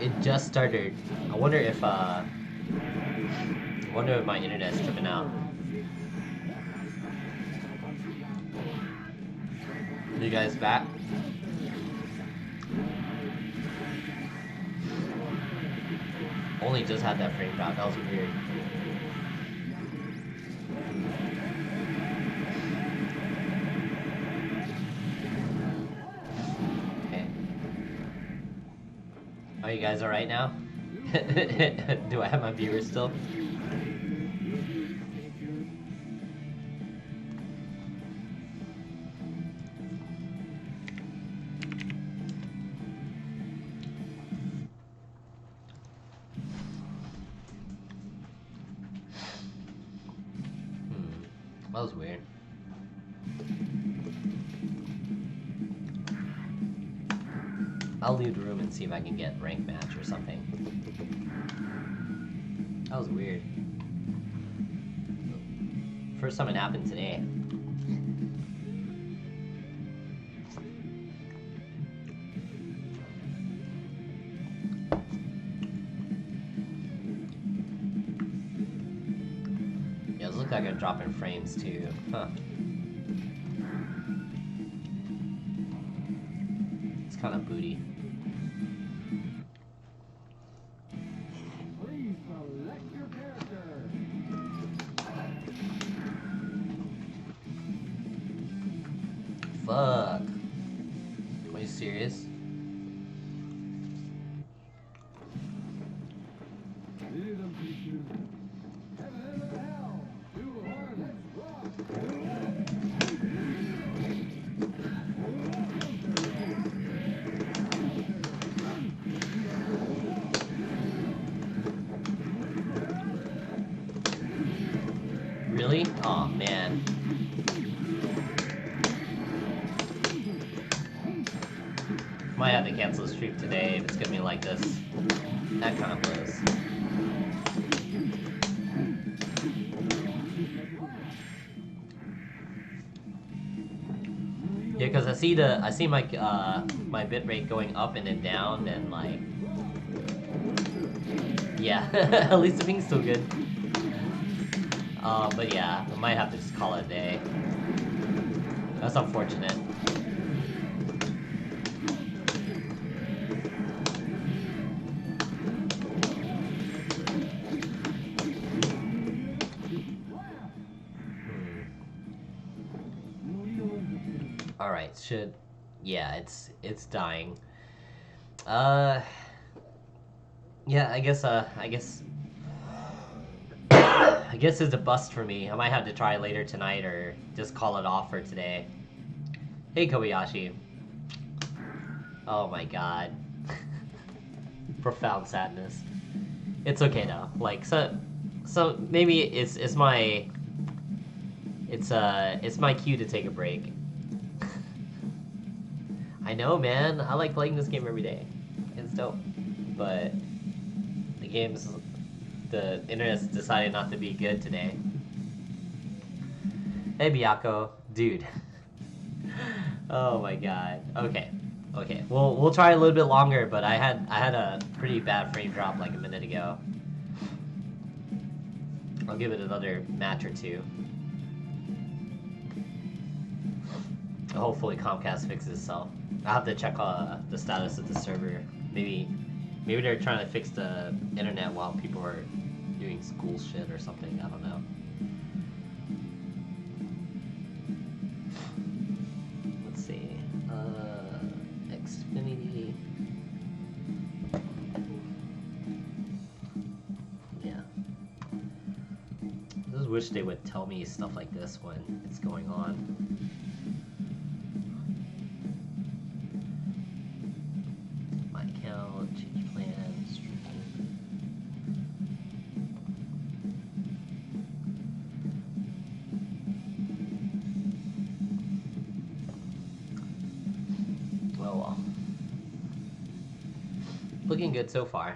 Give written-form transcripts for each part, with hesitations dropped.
It just started. I wonder if my internet's tripping out. You guys back? Only just had that frame drop. That was weird. Okay. Are you guys alright now? Do I have my viewers still? That was weird. I'll leave the room and see if I can get rank match or something. That was weird. First time it happened today. Yeah, it looks like I'm dropping frames too. Huh. It's kind of booty. Fuck. Are you serious? Really? Aw, man. Might have to cancel the stream today if it's gonna be like this. That kind of blows. Yeah, because I see my my bitrate going up and then down and like, yeah. At least the ping's still good. But yeah, I might have to just call it a day. That's unfortunate. Alright, yeah, it's dying. Yeah, I guess it's a bust for me. I might have to try later tonight or just call it off for today. Hey, Kobayashi. Oh my god. Profound sadness. It's okay though. Like, so maybe it's my cue to take a break. I know, man. I like playing this game every day. It's dope. But the internet's decided not to be good today. Hey, Byaco. Dude. Oh my god. Okay. We'll try a little bit longer, but I had a pretty bad frame drop like a minute ago. I'll give it another match or two. Hopefully Comcast fixes itself. I'll have to check the status of the server. Maybe they're trying to fix the internet while people are doing school shit or something. I don't know. Let's see. Xfinity. Yeah. I just wish they would tell me stuff like this when it's going on. Change plans, stream. Oh well. Looking good so far.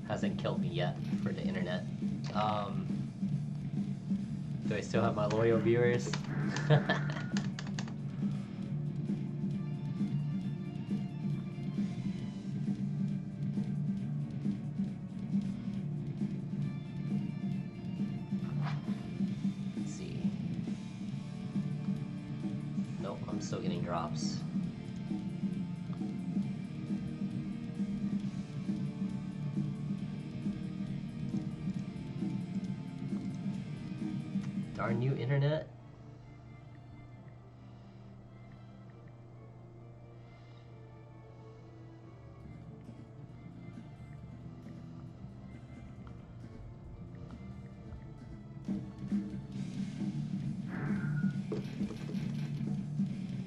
Hasn't killed me yet for the internet. Do I still have my loyal viewers? still getting drops. Darn new internet.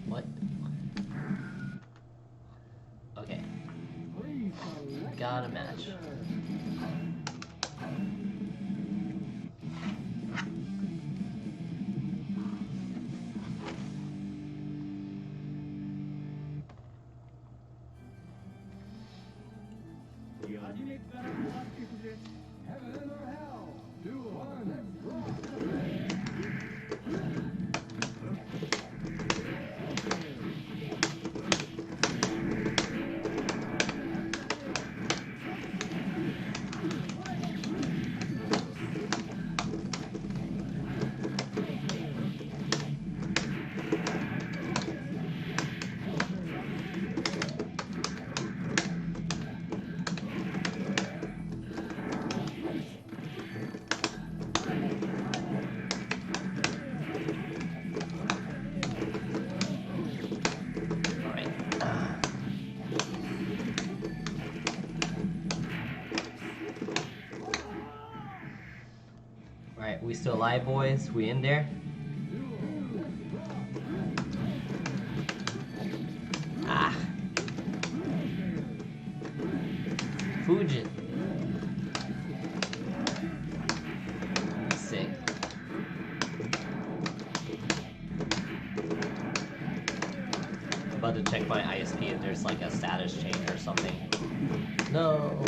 What? Okay. Got a match. Heaven or hell? 2-1. Alright, we still alive, boys? We in there? Ah. Fujin. Sick. I'm about to check my ISP if there's like a status change or something. No.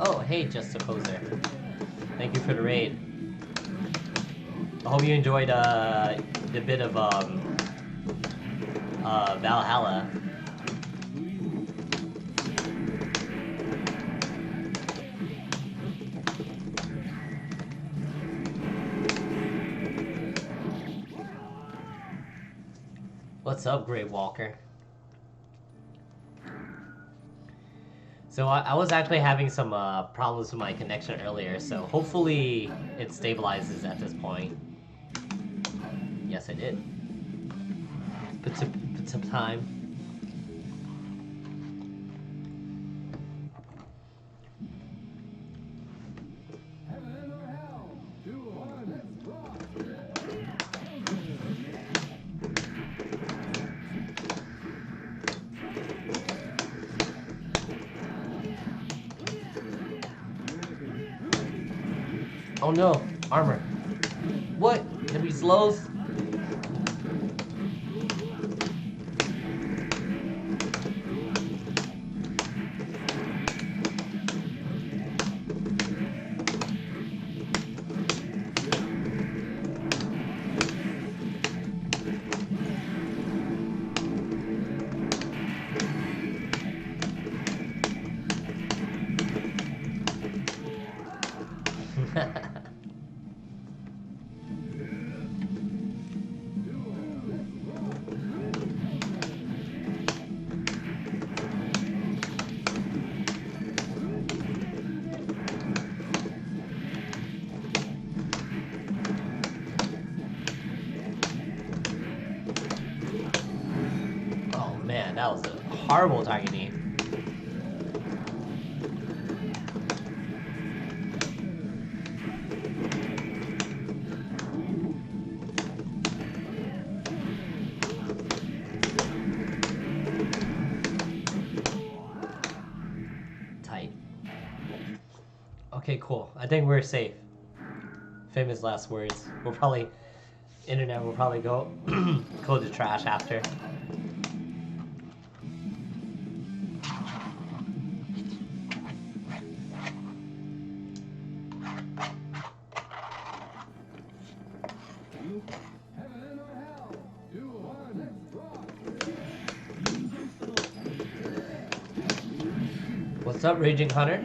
Oh, hey, Just a Poser. Thank you for the raid. I hope you enjoyed the bit of Valhalla. What's up, Grey Walker? So I was actually having some problems with my connection earlier, so hopefully it stabilizes at this point. Yes, I did. Put some time. Heaven or hell? 2-1. Oh no, armor. What? Can we slows? Oh man, that was a horrible targeting. Tight. Okay, cool. I think we're safe. Famous last words. We'll probably... Internet will probably go to trash after. Heaven or hell? 2-1. What's up, Raging Hunter?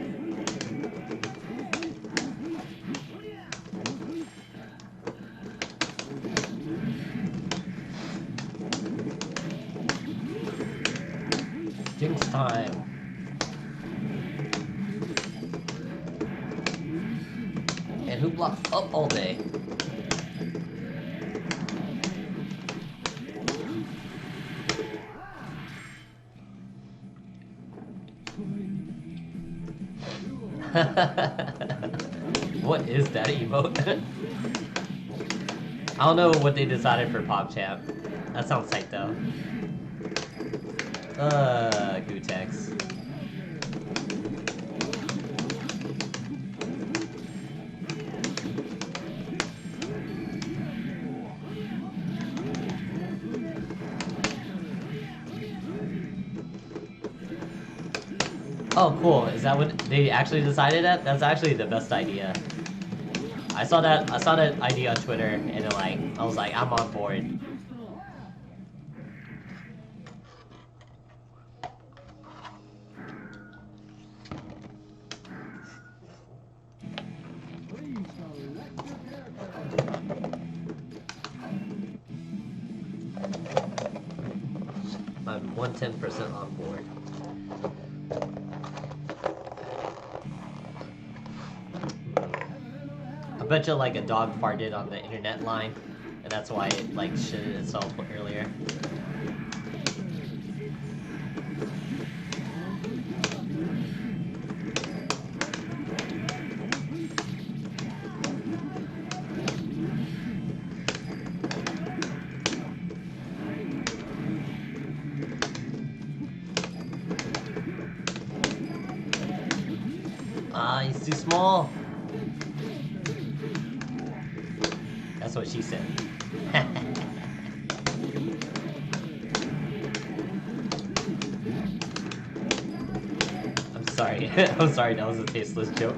Jinx time. And who blocks up all day? What is that emote? I don't know what they decided for PogChamp. That sounds tight though. Gutex. Oh, cool. Is that what they actually decided at? That's actually the best idea. I saw that idea on Twitter, and I was like, I'm on board. I'm 110% on board. I bet you like a dog farted on the internet line, and that's why it like shitted itself earlier. Ah, he's too small. That's what she said. I'm sorry. I'm sorry, that was a tasteless joke.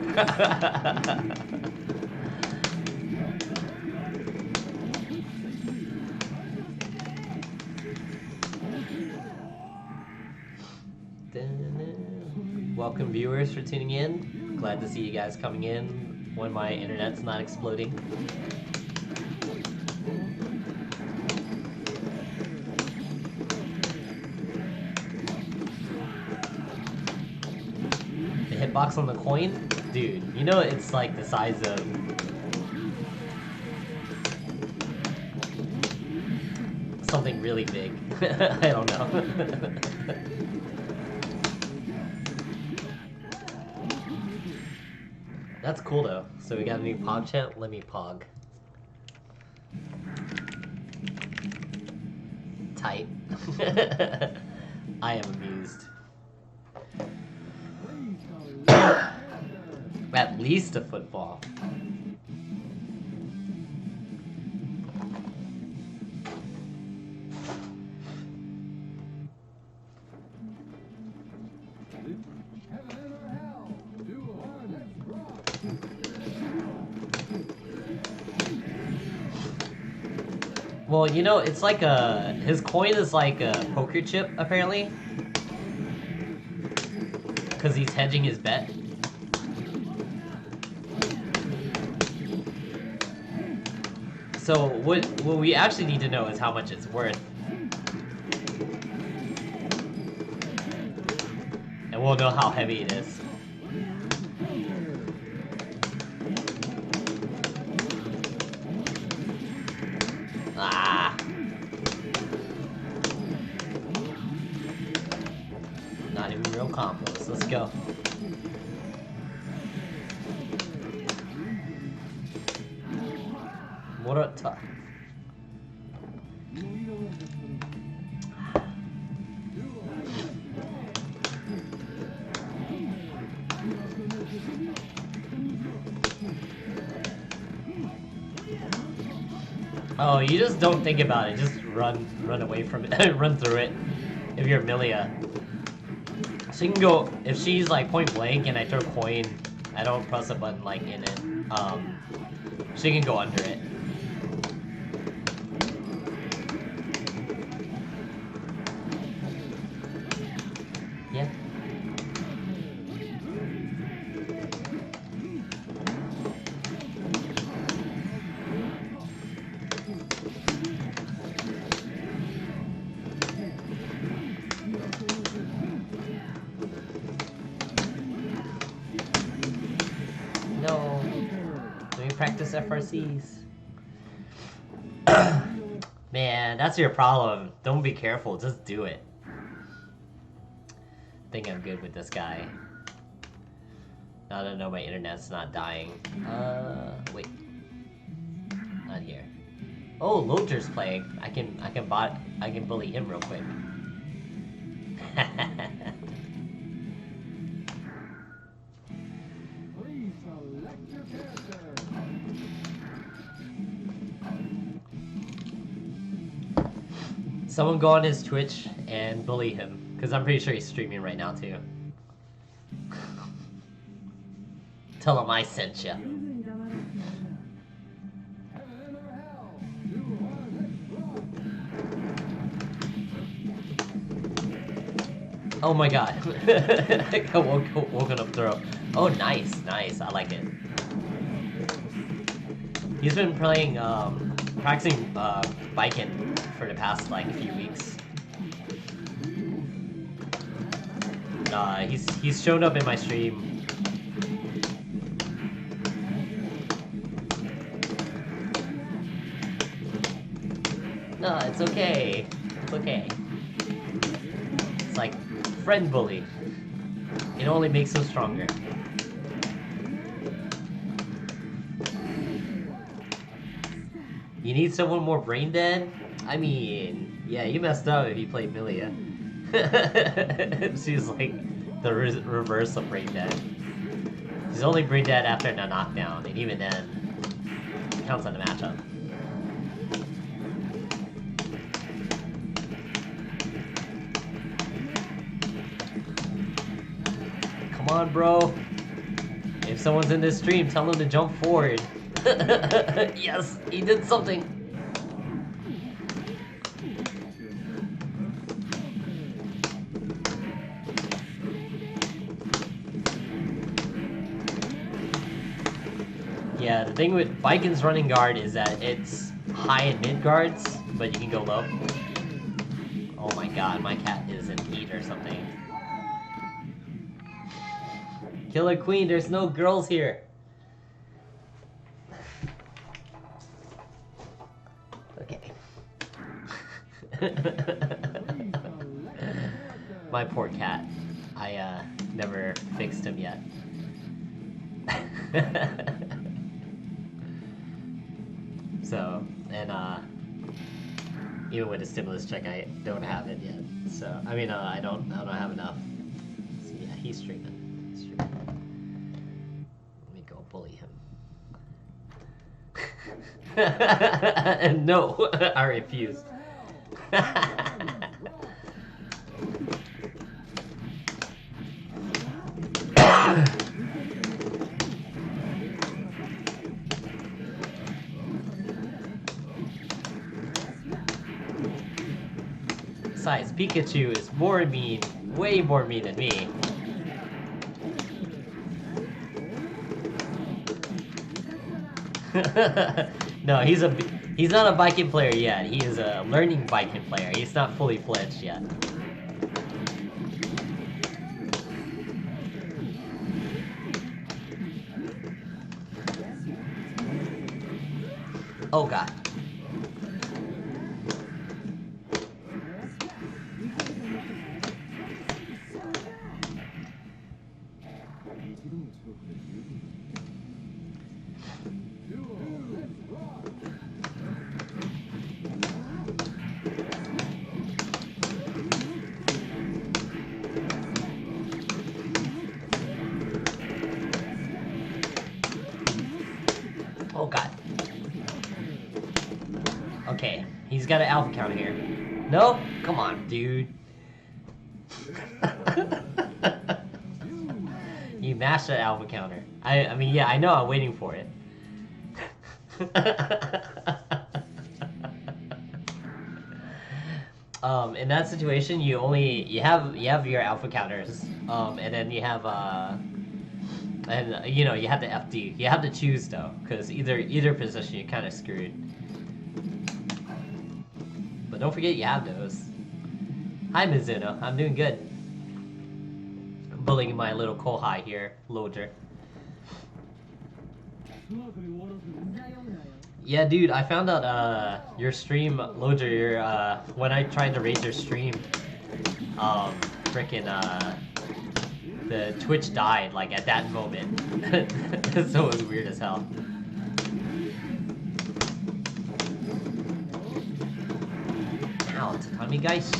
Welcome viewers for tuning in. Glad to see you guys coming in when my internet's not exploding. The hitbox on the coin? Dude, you know it's like the size of... something really big. I don't know. That's cool though. So we got a new PogChamp. Let me pog. Tight. I am amused. At least a football. Well, you know, it's like his coin is like a poker chip, apparently. Because he's hedging his bet. So, what we actually need to know is how much it's worth. And we'll know how heavy it is. Ah. Not even real combos. Let's go. Morata. Oh, you just don't think about it. Just run away from it. Run through it. If you're Milia, she can go. If she's like point blank and I throw coin, I don't press a button like in it. She can go under it. Yeah. practice FRCs. Man, that's your problem. Don't be careful, just do it. I think I'm good with this guy. Now that I know my internet's not dying. Wait. Not here. Oh, Loger's playing. I can bully him real quick. Please select your character. Someone go on his Twitch and bully him, because I'm pretty sure he's streaming right now too. Tell him I sent ya. Heaven or hell. 2, 1, rock. Oh my god. I got woken up throw. Oh, nice, nice. I like it. He's been playing, practicing Viking for the past like a few weeks. He's shown up in my stream. No, it's okay. It's okay. It's like friend bully. It only makes us stronger. You need someone more brain dead? I mean, yeah, you messed up if you played Milia. She's like the reverse of brain dead. She's only brain dead after the knockdown, and even then, it counts on the matchup. Come on, bro. If someone's in this stream, tell them to jump forward. Yes, he did something. Yeah, the thing with Viking's running guard is that it's high and mid guards, but you can go low. Oh my god, my cat is in heat or something. Killer Queen, there's no girls here. Okay. My poor cat. I never fixed him yet. So, and even with a stimulus check, I don't have it yet. So, I mean, I don't have enough. So yeah, he's streaming. Let me go bully him. No, I refuse. Besides, Pikachu is more mean, way more mean than me. No, he's not a Viking player yet. He is a learning Viking player. He's not fully fledged yet. Oh god. Oh god. Okay, he's got an alpha counter here. No? Come on, dude. You mashed that alpha counter. I mean, yeah, I know I'm waiting for it. In that situation, you have your alpha counters, and then you have and you know, you have the FD. You have to choose though, because either position you're kind of screwed. But don't forget you have those. Hi Mizuno, I'm doing good. I'm bullying my little Kohai here, Loader. Yeah, dude, I found out your stream, Loger, your when I tried to raise your stream, frickin' the Twitch died like at that moment. So it was weird as hell. Ow, tatami guys.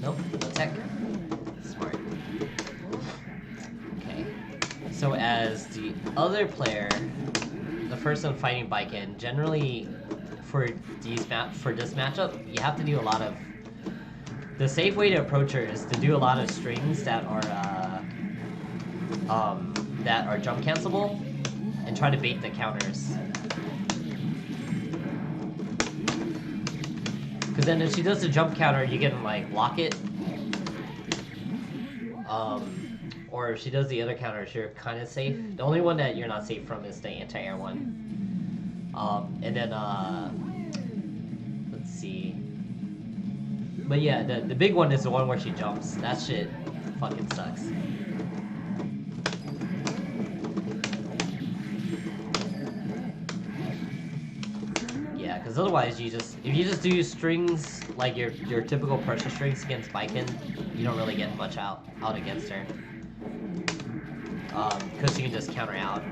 Nope, no tech. Smart. Okay. So as the other player, the person fighting Baiken, generally for this matchup, you have to do a lot of. The safe way to approach her is to do a lot of strings that are jump cancelable, and try to bait the counters. Because then if she does the jump counter, you can like block it. Or if she does the other counters, you're kind of safe. The only one that you're not safe from is the anti-air one. And then let's see. But yeah, the big one is the one where she jumps. That shit fucking sucks. Yeah, because otherwise if you just do strings like your typical pressure strings against Baiken, you don't really get much out against her. Because you can just counter out.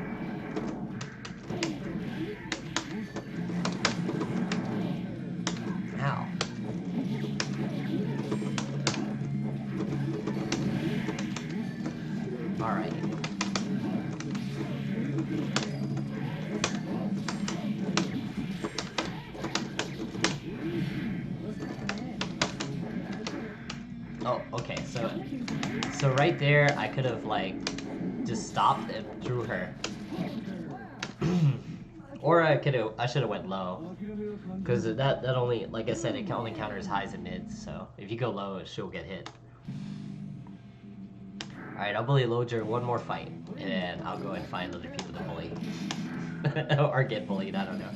Ow. Alright. Oh, okay, so right there I could have like just stopped and threw her. Or I should have went low. Because that only, like I said, it can only counter as highs and mids, so if you go low, she'll get hit. Alright, I'll bully Loger one more fight, and then I'll go and find other people to bully. Or get bullied, I don't know.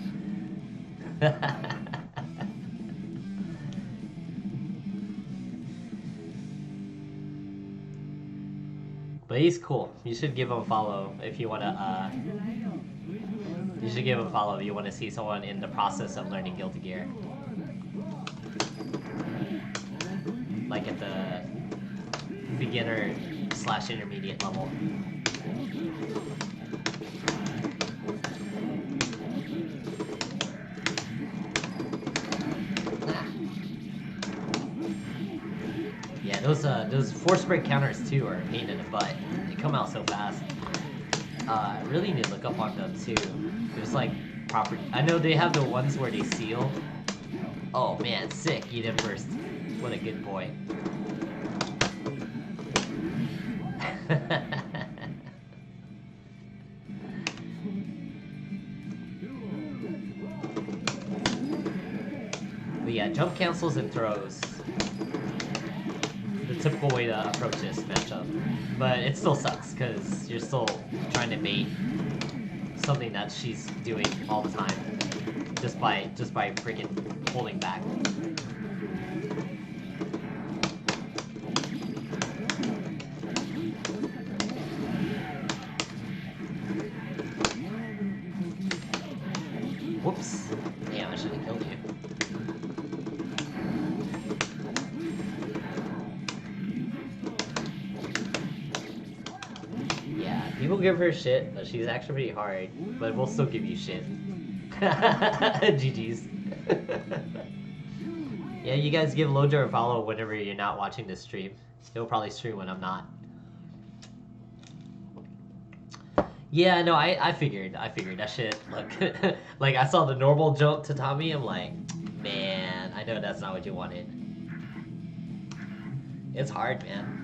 But he's cool. You should give him a follow if you wanna, you should give him a follow if you want to see someone in the process of learning Guilty Gear. Like at the beginner/intermediate level. Yeah, those force break counters too are a pain in the butt. They come out so fast. I really need to look up on them too. There's like proper. I know they have the ones where they seal. Oh man, sick! You did first. What a good boy. But yeah, jump cancels and throws. The typical way to approach this matchup. But it still sucks, because you're still trying to bait something that she's doing all the time. Just by freaking holding back. Whoops. Damn, I should have killed you. Yeah, people give her shit, but she's actually pretty hard. But we'll still give you shit. GG's. Yeah, you guys give Lojo a follow whenever you're not watching this stream. He'll probably stream when I'm not. Yeah, no, I figured that shit. Look, like I saw the normal jump to Tommy. I'm like, man, I know that's not what you wanted. It's hard, man.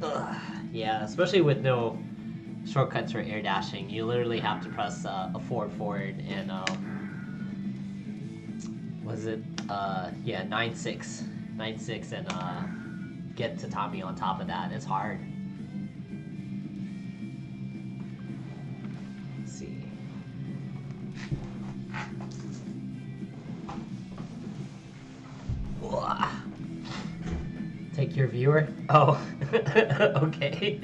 Ugh. Yeah, especially with no shortcuts for air dashing. You literally have to press a forward and was it yeah, 9-6 and get to Tommy on top of that. It's hard. Let's see. Take Like your viewer? Oh, okay.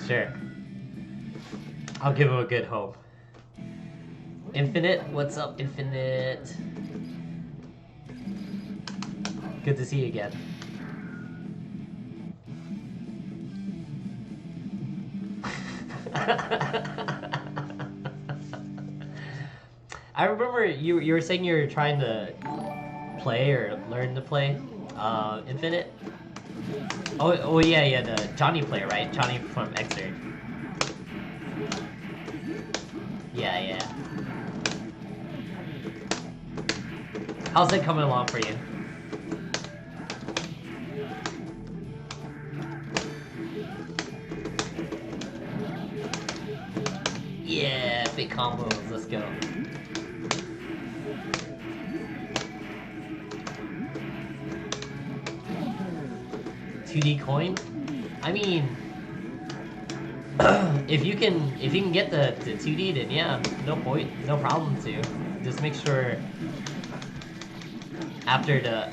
Sure. I'll give him a good home. Infinite? What's up, Infinite? Good to see you again. I remember you were saying you were trying to play or learn to play Infinite. Oh yeah, the Johnny player, right? Johnny from Xrd. Yeah. How's it coming along for you? Yeah, big combos, let's go. $2D coin? I mean, if you can get the 2D, then yeah, no problem to. Just make sure after the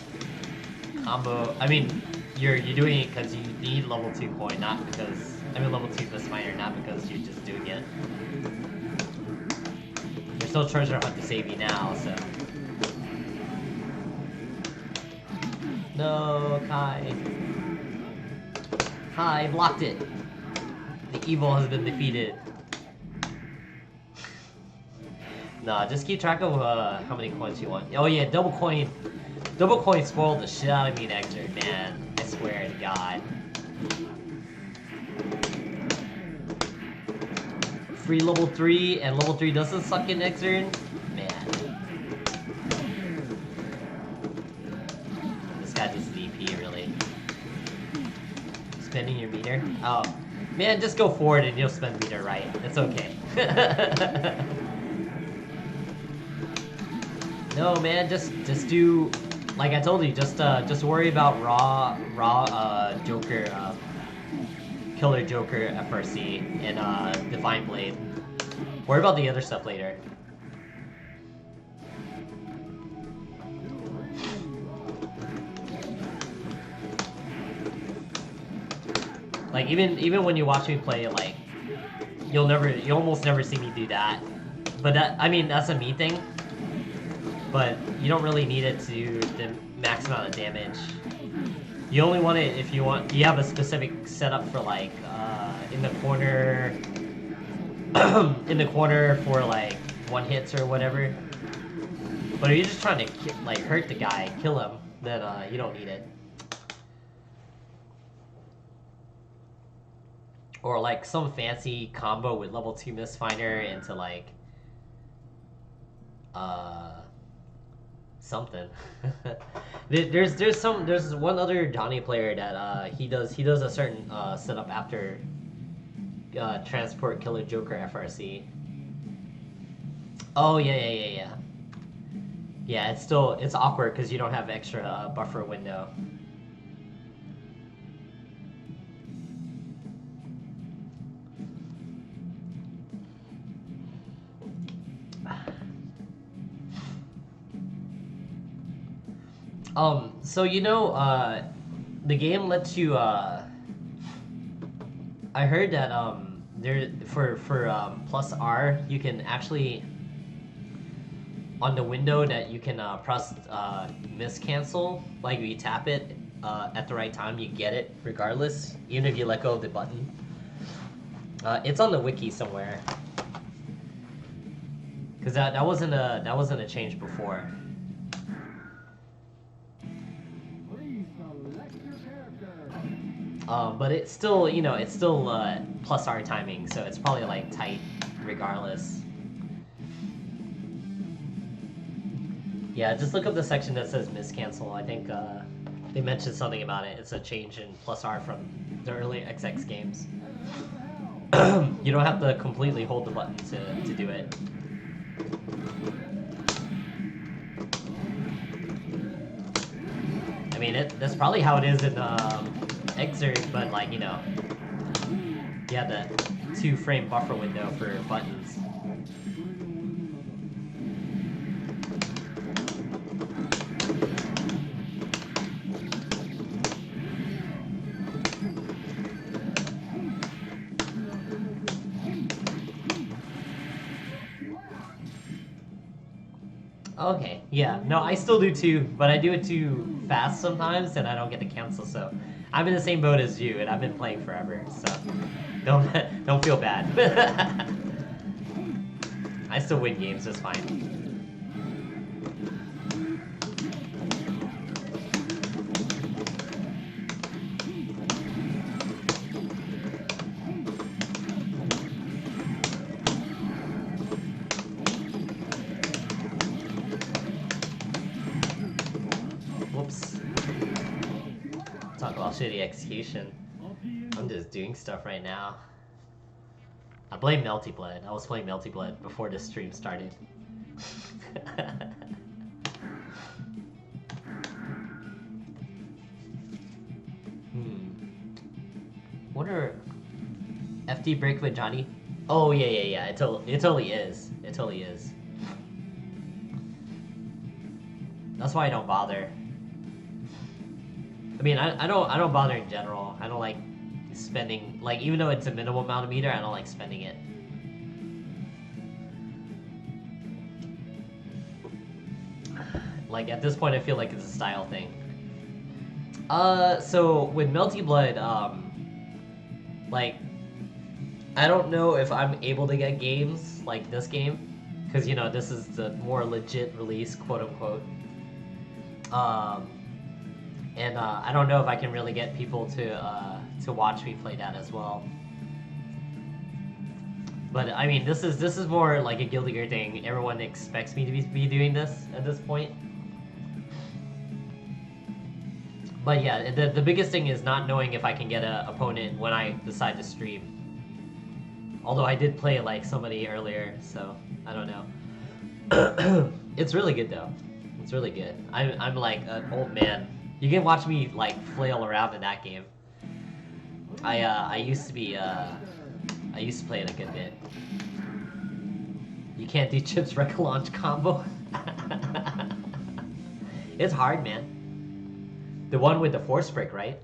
combo. I mean, you're doing it because you need level 2 coin, not because level 2 plus minor, not because you're just doing it. You're still treasure hunt to save you now, so. No, Kai. Kai blocked it. The evil has been defeated. Nah, just keep track of how many coins you want. Oh yeah, double coin. Double coin spoiled the shit out of me in Xrd, man. I swear to God. Free level 3 and level 3 doesn't suck in Xrd? Man. This guy just VP, really. Spending your meter? Oh. Man, just go forward and you'll spend meter right. It's okay. No, man, just do, like I told you, just worry about raw Joker, Killer Joker FRC and Divine Blade. Worry about the other stuff later. Like even when you watch me play, like you almost never see me do that. But that, I mean, that's a me thing. But you don't really need it to do the max amount of damage. You only want it if you have a specific setup for like in the corner for like one hits or whatever. But if you're just trying to like hurt the guy, kill him, then you don't need it. Or like some fancy combo with level 2 Mistfinder into like something. there's one other Donnie player that he does a certain setup after transport Killer Joker FRC. Oh yeah. Yeah, it's awkward because you don't have extra buffer window. So you know, the game lets you, I heard that, there, for plus R, you can actually, on the window that you can, press, miss cancel, like you tap it, at the right time, you get it regardless, even if you let go of the button. It's on the wiki somewhere. Cause that wasn't a change before. But it's still, you know, it's still plus R timing, so it's probably like tight regardless. Yeah, just look up the section that says miss cancel. I think they mentioned something about it. It's a change in plus R from the early XX games. You don't have to completely hold the button to do it. I mean, that's probably how it is in Xrd, but like, you know, you have the 2-frame buffer window for buttons. Okay, yeah. No, I still do too, but I do it too fast sometimes, and I don't get to cancel. So I'm in the same boat as you, and I've been playing forever. So don't feel bad. I still win games. That's fine. Whoops. Talk about shitty execution. I'm just doing stuff right now. I blame Melty Blood. I was playing Melty Blood before this stream started. Wonder FD break with Johnny? Oh yeah. It totally is. It totally is. That's why I don't bother. I mean, I don't bother in general. I don't like spending, like, even though it's a minimal amount of meter, I don't like spending it. Like, at this point, I feel like it's a style thing. So with Melty Blood, like, I don't know if I'm able to get games like this game, because, you know, this is the more legit release, quote-unquote. And I don't know if I can really get people to watch me play that as well. But I mean, this is more like a Guilty Gear thing. Everyone expects me to be doing this at this point. But yeah, the biggest thing is not knowing if I can get an opponent when I decide to stream. Although I did play like somebody earlier, so I don't know. It's really good though. It's really good. I'm like an old man. You can watch me like flail around in that game. I used to be I used to play it a good bit. You can't do Chip's Wreck Launch combo. It's hard, man. The one with the force break, right?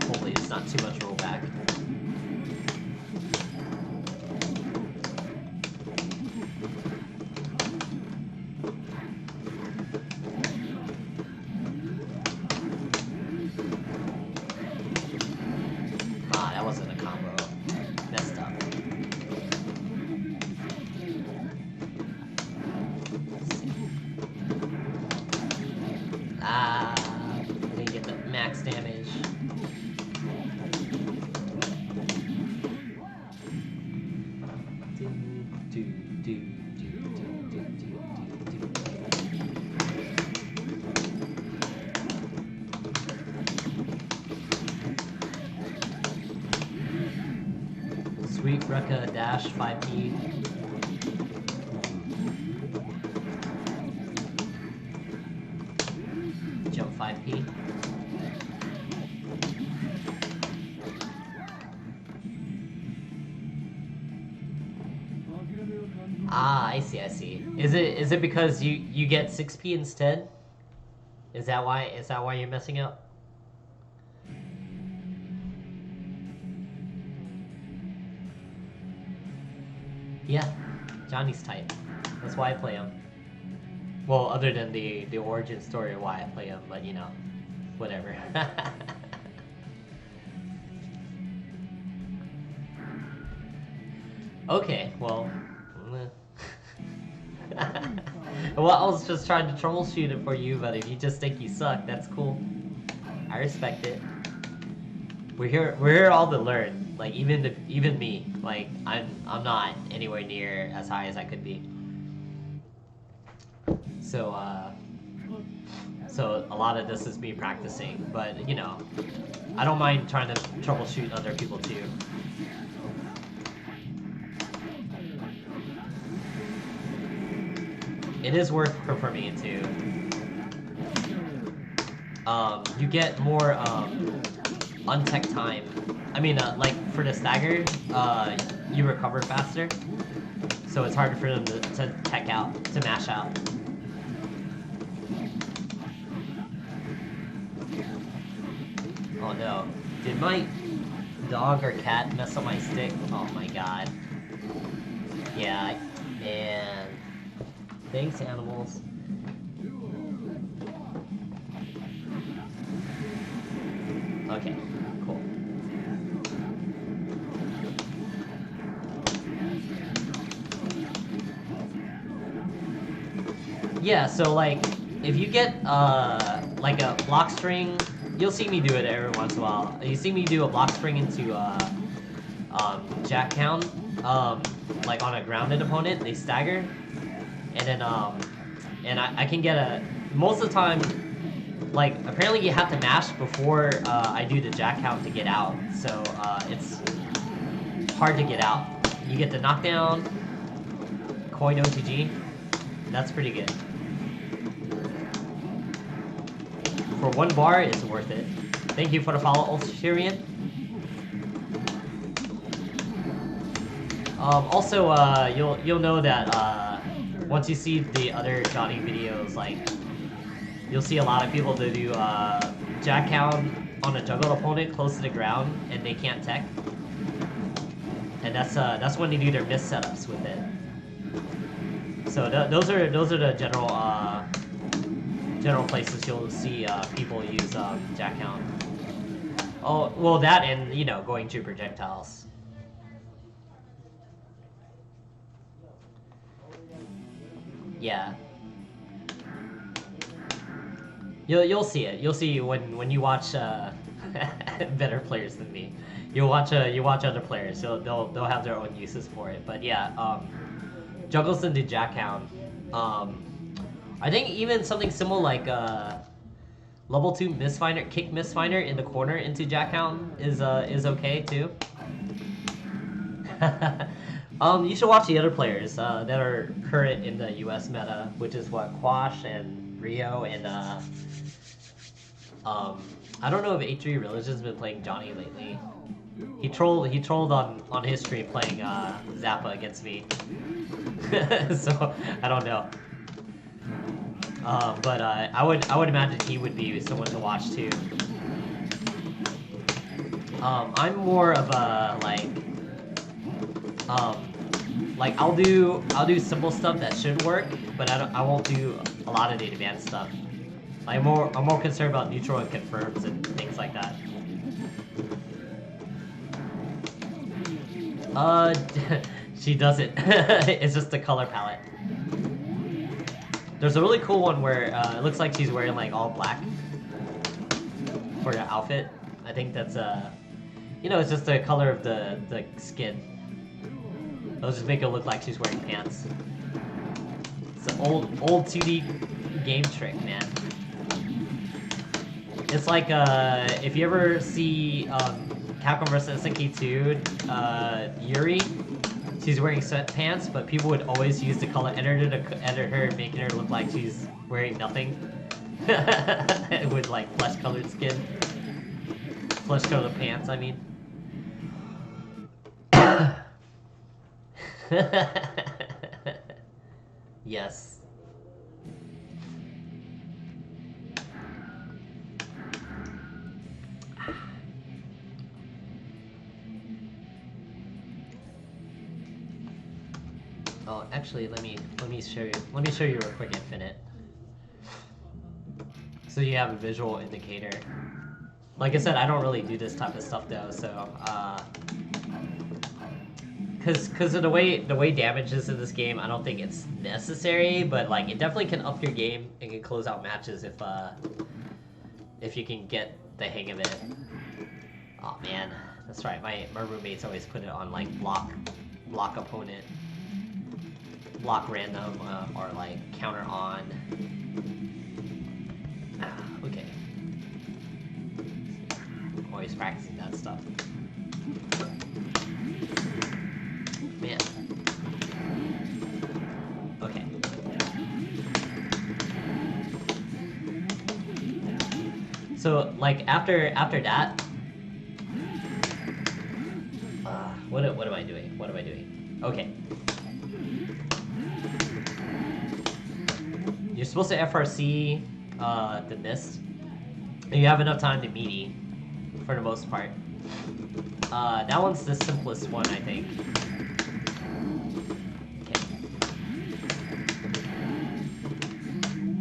Hopefully it's not too much rollback. Ah, that wasn't a combo. Messed up. Ah, I didn't get the max damage. Sweet Rekka dash 5P. Jump 5P. Ah, I see. Is it because you get 6P instead? Is that why you're messing up? Yeah, Johnny's tight. That's why I play him. Well, other than the origin story of why I play him, but you know, whatever. Okay, well. Well, I was just trying to troubleshoot it for you, but if you just think you suck, that's cool. I respect it. We're here all to learn. Like even me, like I'm not anywhere near as high as I could be. So so a lot of this is me practicing, but you know, I don't mind trying to troubleshoot other people too. It is worth performing it too. You get more untech time. I mean, like for the stagger, you recover faster, so it's harder for them to tech out, to mash out. Oh no. Did my dog or cat mess up my stick? Oh my god. Yeah, man. Thanks, animals. Okay, cool. Yeah, so like, if you get like a block string, you'll see me do it every once in a while. You see me do a block string into jack count, like on a grounded opponent, they stagger, and then and I can get a most of the time. Like, apparently you have to mash before I do the jack count to get out, so it's hard to get out. You get the knockdown, coin OTG, that's pretty good. For 1 bar, it's worth it. Thank you for the follow, Ulterian. Also, you'll know that once you see the other Johnny videos, like, you'll see a lot of people that do jack count on a juggle opponent close to the ground, and they can't tech. And that's when they do their miss setups with it. So those are the general places you'll see people use jack count. Oh, well, that and, you know, going to projectiles. Yeah. You'll see it. You'll see when you watch better players than me. You watch other players. They'll have their own uses for it. But yeah, juggles into jack count. I think even something similar like level 2 misfinder, kick misfinder in the corner into jack count is okay too. You should watch the other players that are current in the US meta, which is what, Quash and Rio and I don't know if H3 Religion's been playing Johnny lately. He trolled on his stream playing Zappa against me. So I don't know. But I would imagine he would be someone to watch too. I'm more of a like I'll do simple stuff that should work, but I won't do a lot of the advanced stuff. I'm more concerned about neutral and confirms and things like that. She does it. It's just the color palette. There's a really cool one where it looks like she's wearing like all black for the outfit. I think that's you know, it's just the color of the skin. They'll just make it look like she's wearing pants. It's an old 2D game trick, man. It's like if you ever see Capcom vs SNK 2 Yuri, she's wearing sweatpants, but people would always use the color editor to edit her, making her look like she's wearing nothing. With like flesh-colored skin. Flesh-colored pants, I mean. Yes. Oh, actually, let me show you. Let me show you real quick Infinite. So you have a visual indicator. Like I said, I don't really do this type of stuff though, so cause of the way damage is in this game, I don't think it's necessary, but like it definitely can up your game and can close out matches if you can get the hang of it. Oh man, that's right. My roommates always put it on like block opponent, block random, or like counter on. Okay. Always practicing that stuff. Man. Okay. So like after that, what am I doing? What am I doing? Okay. You're supposed to FRC the mist, and you have enough time to meaty. for the most part. That one's the simplest one, I think. Okay.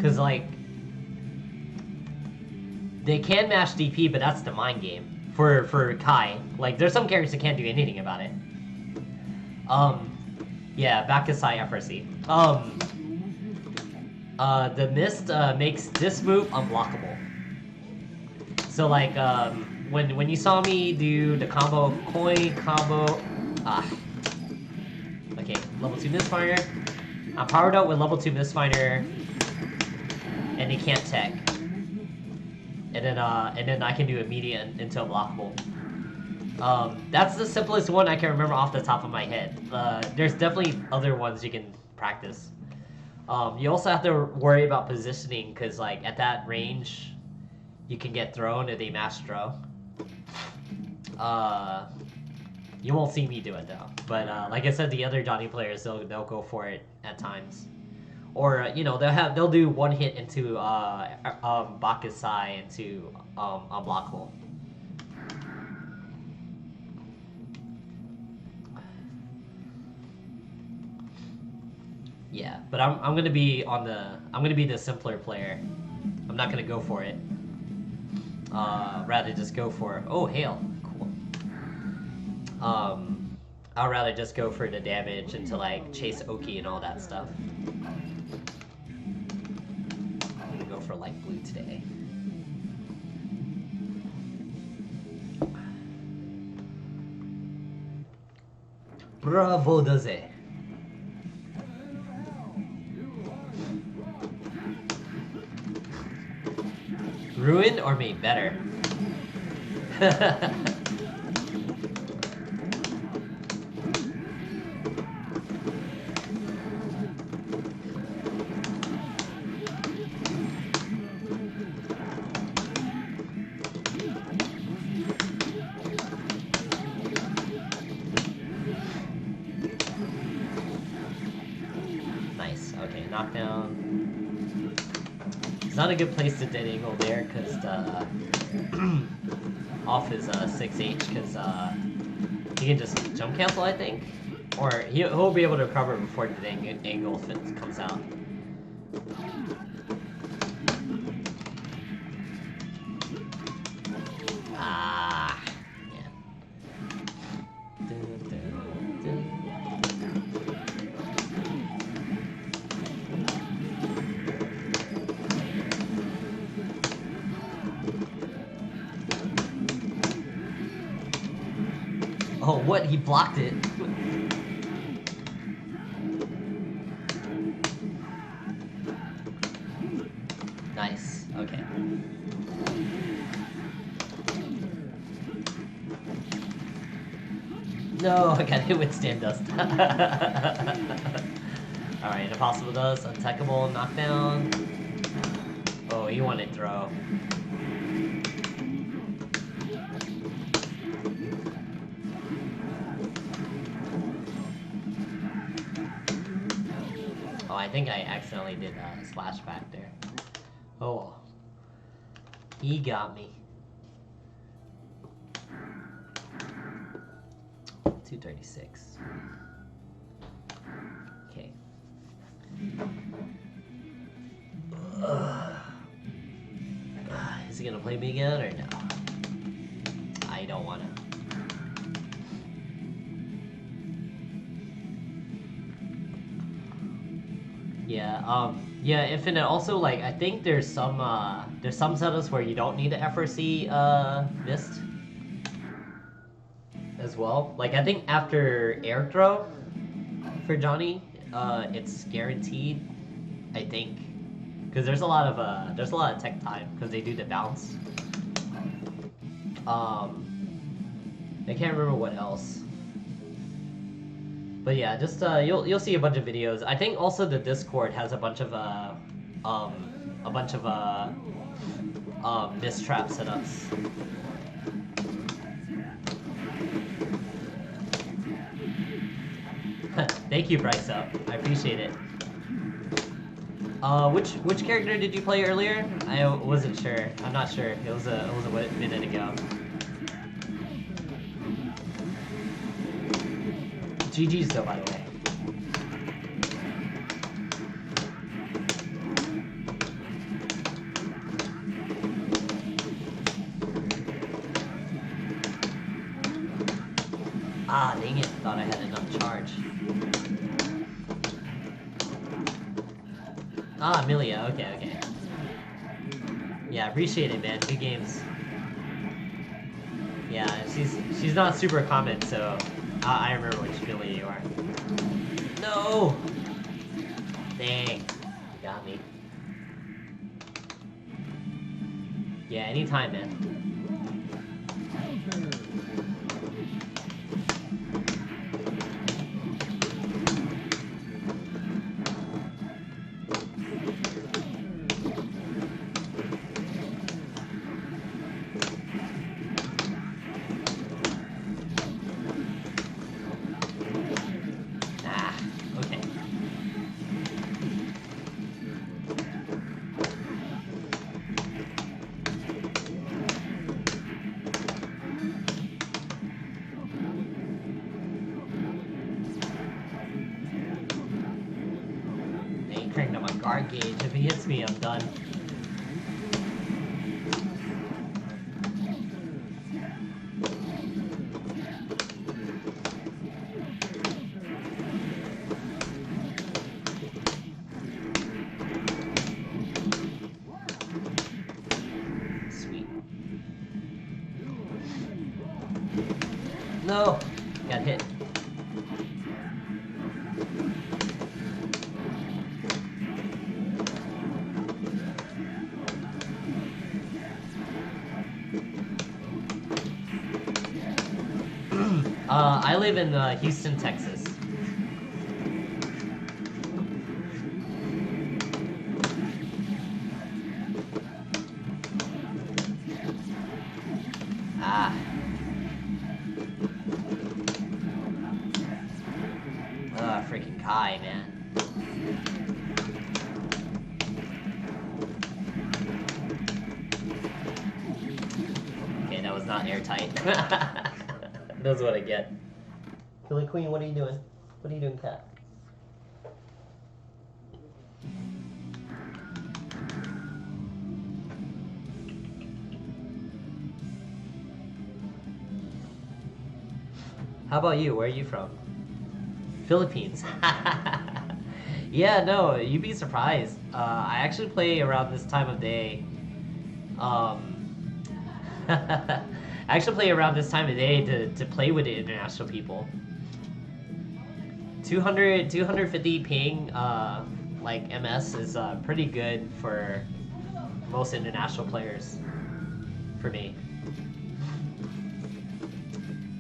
Cause like they can mash DP, but that's the mind game for Kai. Like there's some characters that can't do anything about it. Yeah, back to Sai FRC. The mist makes this move unblockable. So like when you saw me do the combo coin combo, okay, level 2 misfire. I'm powered up with level 2 misfire, and he can't tech. And then I can do immediate into unblockable. That's the simplest one I can remember off the top of my head. There's definitely other ones you can practice. You also have to worry about positioning, because like at that range, you can get thrown if they mash throw. You won't see me do it though. But like I said, the other Johnny players, they'll go for it at times. Or you know, they'll do one hit into Bakusai into unblockable. Yeah, but I'm gonna be the simpler player. I'm not gonna go for it. Rather just go for hail. Cool. I'll rather just go for the damage and to like chase Oki and all that stuff. I'm gonna go for light blue today. Bravo Daze. Ruined or made better? Nice. Okay, knockdown. It's not a good place to dead angle there, because off his 6H, because he can just jump cancel, I think, or he'll be able to recover before the angle comes out. Yeah. Oh, what? He blocked it. Nice. Okay. No, I got hit with stand dust. Alright, impossible dust, untechable, knockdown. Oh, he wanted throw. Oh, I think I accidentally did a slash back there. Oh. He got me. 236. Okay. Is he gonna play me again or no? I don't wanna. Yeah, yeah, Infinite, also, like, I think there's some setups where you don't need the FRC, Mist as well. Like, I think after air throw for Johnny, it's guaranteed, I think. Because there's a lot of tech time, because they do the bounce. I can't remember what else. But yeah, just you'll see a bunch of videos. I think also the Discord has a bunch of mistrap setups. Thank you, Bryce Up. I appreciate it. Which character did you play earlier? I wasn't sure. I'm not sure. It was a minute ago. GG's though, by the way. Ah, dang it. Thought I had enough charge. Ah, Amelia. Okay, okay. Yeah, appreciate it, man. Good games. Yeah, she's not super common, so I remember which Amelia you are. No! Dang. You got me. Yeah, anytime, man. Ah, okay. They cranked up my guard gauge. If he hits me, I'm done. Sweet. No! Got hit. I live in Houston, Texas. Ah. Freaking Kai, man. Okay, that was not airtight. That's what I get. Billy Queen, what are you doing? What are you doing, cat? How about you? Where are you from? Philippines. Yeah, no, you'd be surprised. I actually play around this time of day. I actually play around this time of day to play with the international people. 250 ping, like MS is pretty good for most international players. For me.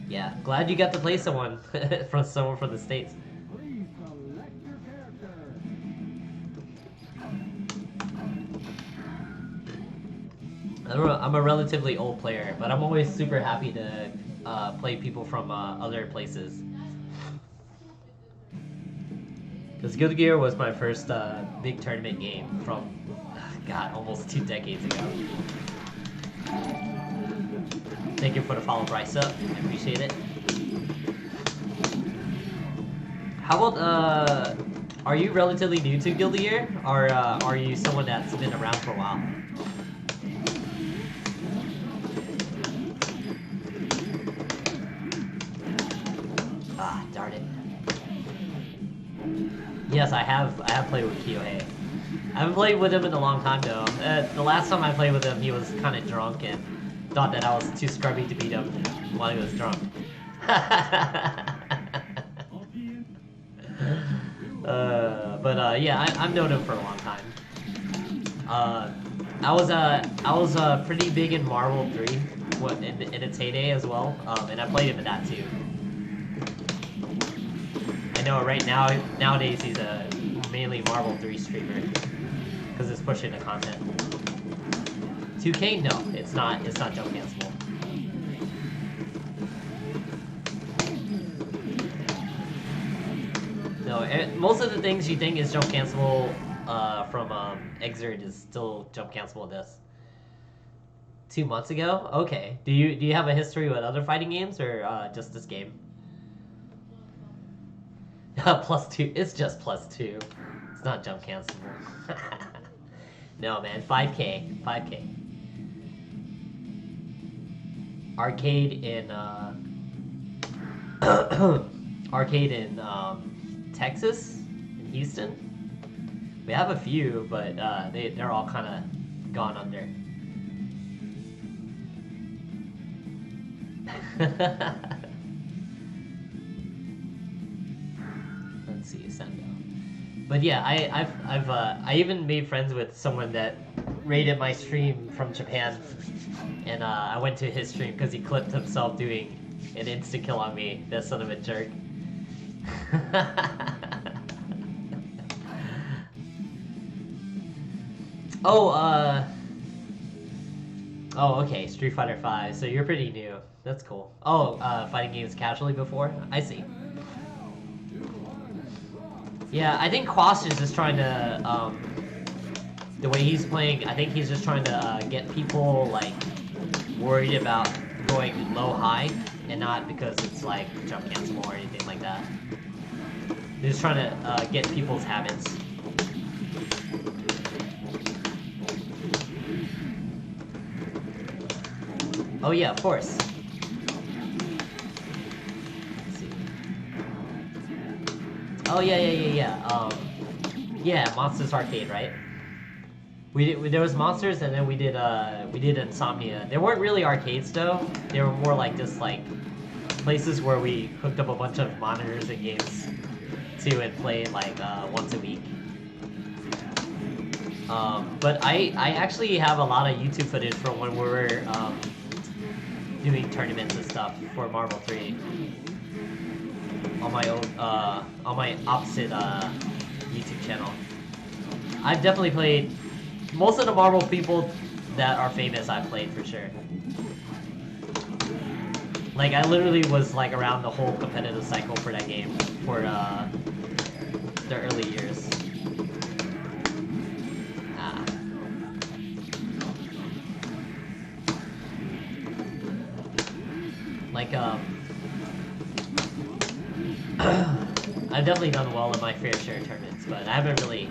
Yeah, glad you got to play someone from the States. Please select your character. I'm a relatively old player, but I'm always super happy to play people from other places. Because Guilty Gear was my first big tournament game from, God, almost 2 decades ago. Thank you for the follow, Bryce up. I appreciate it. How about, are you relatively new to Guilty Gear? Or are you someone that's been around for a while? Ah, darn it. Yes, I have played with Kyohei. I haven't played with him in a long time though. The last time I played with him, he was kind of drunk and thought that I was too scrubby to beat him while he was drunk. Yeah, I've known him for a long time. I was pretty big in Marvel 3 in its heyday as well, and I played him in that too. I know right now nowadays he's a mainly Marvel 3 streamer because it's pushing the content. 2K? No, it's not jump cancelable. No, most of the things you think is jump cancelable from Exert is still jump cancelable in this. 2 months ago? Okay. Do you have a history with other fighting games or just this game? +2. It's just +2. It's not jump cancelable. No, man. 5K. 5K. Arcade in arcade in Texas, in Houston. We have a few, but they're all kind of gone under. Let's see, Sendo. But yeah, I even made friends with someone that rated my stream from Japan, and I went to his stream because he clipped himself doing an insta kill on me. That son of a jerk. Oh, okay, Street Fighter 5. So you're pretty new. That's cool. Oh, fighting games casually before? I see. Yeah, I think Quash is just trying to, the way he's playing, I think he's just trying to get people, like, worried about going low-high, and not because it's, like, jump cancelable or anything like that. He's just trying to get people's habits. Oh yeah, of course. Let's see. Oh yeah. Yeah, Monsters Arcade, right? There was Monsters, and then we did Insomnia. They weren't really arcades though. They were more like just like places where we hooked up a bunch of monitors and games to and played like once a week. But I actually have a lot of YouTube footage from when we were doing tournaments and stuff for Marvel 3 on my own on my opposite YouTube channel. I've definitely played most of the Marvel people that are famous. I've played for sure. Like I literally was like around the whole competitive cycle for that game for the early years. Like, I've definitely done well in my fair share of tournaments, but I haven't really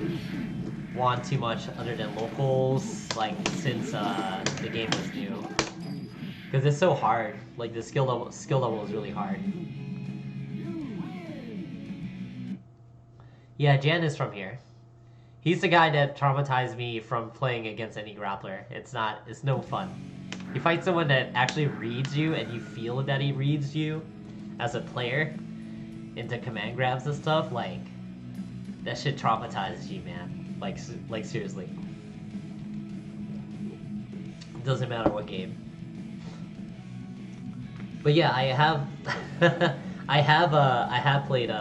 won too much other than locals, like, since the game was new. Because it's so hard. Like, the skill level is really hard. Yeah, Jan is from here. He's the guy that traumatized me from playing against any grappler. It's no fun. You fight someone that actually reads you and you feel that he reads you as a player into command grabs and stuff, like, that shit traumatizes you, man. Like seriously. It doesn't matter what game. But yeah, I have played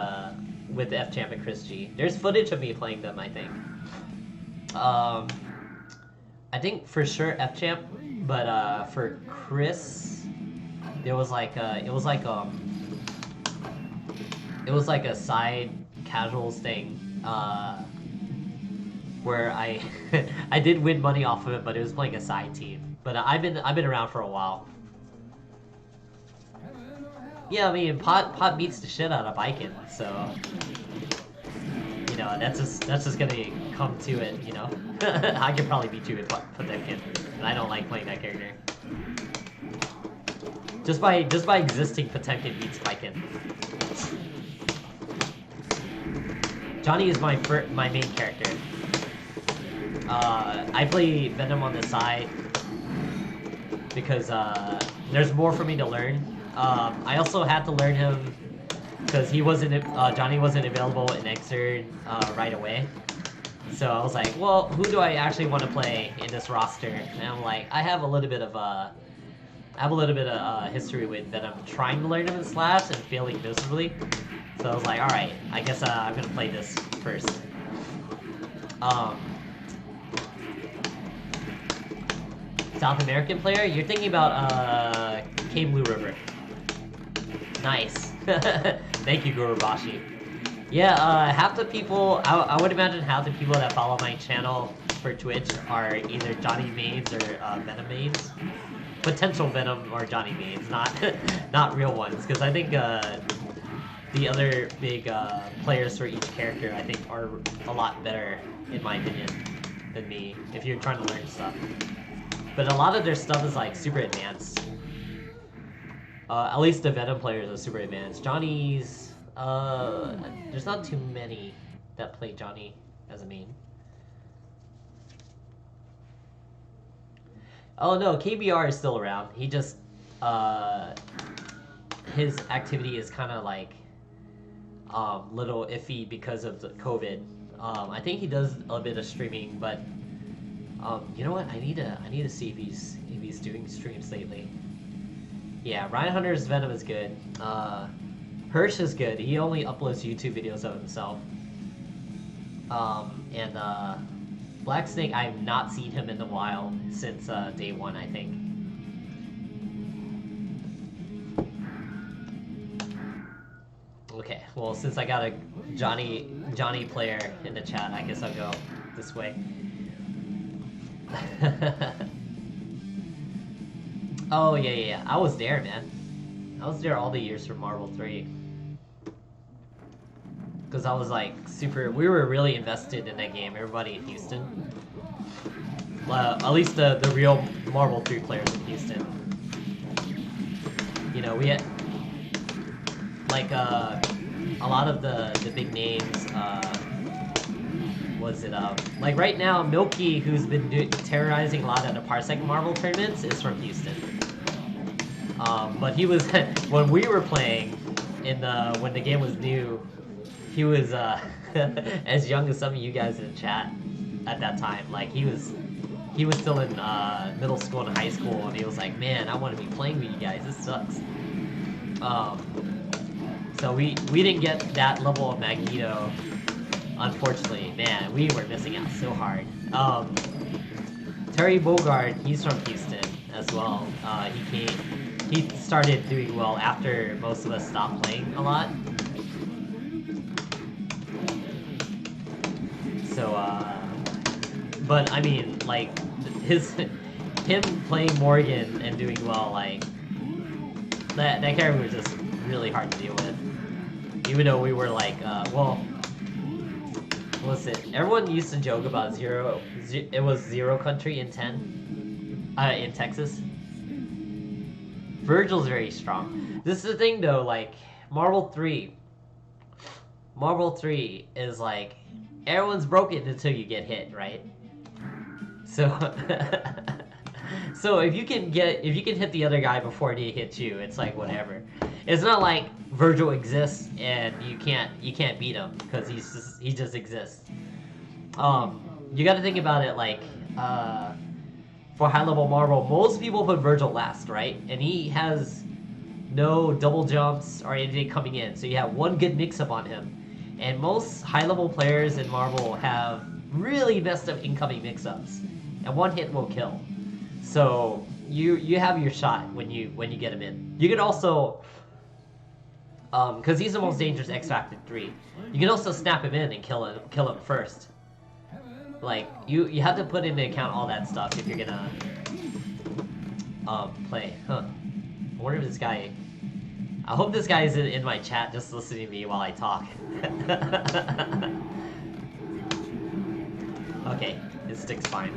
with F Champ and Chris G. There's footage of me playing them, I think. I think for sure F Champ. But for Chris, there was like it was like a side casuals thing where I I did win money off of it, but it was playing a side team. But I've been around for a while. Yeah, I mean Pot beats the shit out of Bikin, so you know that's just gonna come to it, you know. I could probably beat you with Potemkin, and I don't like playing that character. Just by existing, Potemkin beats Bikin. Johnny is my main character. I play Venom on the side because there's more for me to learn. I also had to learn him because Johnny wasn't available in Xrd right away. So I was like, well, who do I actually want to play in this roster? And I'm like, I have a little bit of history with Venom, trying to learn him in Slash and failing miserably. So I was like, all right, I guess I'm gonna play this first. South American player? You're thinking about K Blue River. Nice. Thank you, Gurubashi. Yeah, half the people, I would imagine half the people that follow my channel for Twitch are either Johnny mains or Venom mains. Potential Venom or Johnny mains, not real ones, because I think the other big players for each character, I think, are a lot better, in my opinion, than me, if you're trying to learn stuff. But a lot of their stuff is like super advanced. At least the Venom players are super advanced. Johnny's, there's not too many that play Johnny as a main. Oh no, KBR is still around. He just, his activity is kind of like, little iffy because of the COVID. I think he does a bit of streaming, but, you know what? I need to see if he's doing streams lately. Yeah, Ryan Hunter's Venom is good. Hirsch is good. He only uploads YouTube videos of himself. And Black Snake, I've not seen him in a while since day one, I think. Okay, well, since I got a Johnny player in the chat, I guess I'll go this way. Oh, yeah. I was there, man. I was there all the years for Marvel 3. Because I was like we were really invested in that game, everybody in Houston. At least the real Marvel 3 players in Houston. You know, we had like a lot of the big names. Was it like right now, Milky, who's been terrorizing a lot of the Parsec Marvel tournaments, is from Houston. But he was when we were playing when the game was new. He was as young as some of you guys in the chat at that time. Like he was still in middle school and high school, and he was like, "Man, I want to be playing with you guys. This sucks." So we didn't get that level of Magneto, unfortunately. Man, we were missing out so hard. Terry Bogard, he's from Houston as well. He started doing well after most of us stopped playing a lot. So, but I mean, like, him playing Morgan and doing well, like, that character was just really hard to deal with. Even though we were like, well, listen, everyone used to joke about it was Zero Country in in Texas. Virgil's very strong. This is the thing though, like, Marvel 3 is like, everyone's broken until you get hit, right? So, so if you can hit the other guy before he hits you, it's like whatever. It's not like Virgil exists and you can't beat him because he just exists. You got to think about it like for high level Marvel, most people put Virgil last, right? And he has no double jumps or anything coming in, so you have one good mix-up on him. And most high-level players in Marvel have really messed up incoming mix-ups, and one hit will kill. So you have your shot when you get him in. You can also, because he's the most dangerous X Factor 3, you can also snap him in and kill him first. Like you have to put into account all that stuff if you're gonna play. I wonder if this guy. I hope this guy is in my chat just listening to me while I talk. Okay, it sticks fine.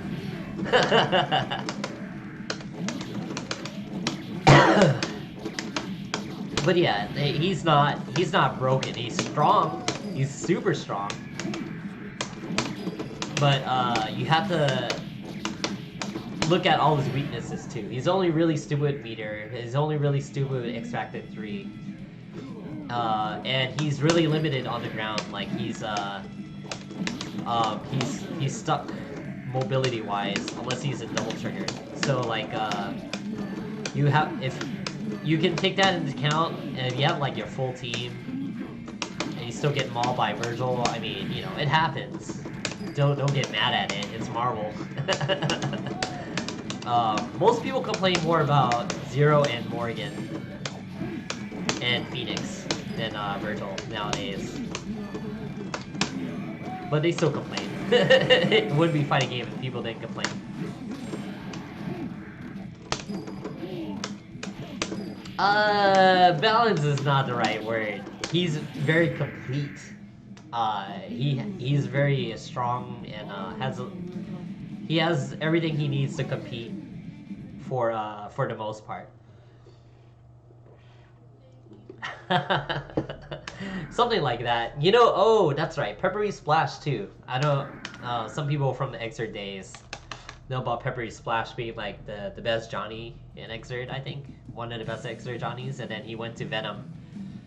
But yeah, he's not broken. He's strong. He's super strong. But you have to look at all his weaknesses too. He's only really stupid with meter. He's only really stupid with X Factor 3. And he's really limited on the ground. Like he's stuck mobility wise unless he's a double trigger. So like if you can take that into account, and if you have like your full team and you still get mauled by Virgil, I mean, you know, it happens. Don't get mad at it. It's Marvel. Most people complain more about Zero and Morgan and Phoenix than Virgil nowadays. But they still complain. It wouldn't be a fighting game if people didn't complain. Balance is not the right word. he's very complete. He's very strong and he has everything he needs to compete for the most part. Something like that. You know, oh, that's right. Peppery Splash too. I know some people from the Xrd days know about Peppery Splash being like the best Johnny in Xrd, I think. One of the best Xrd Johnnies, and then he went to Venom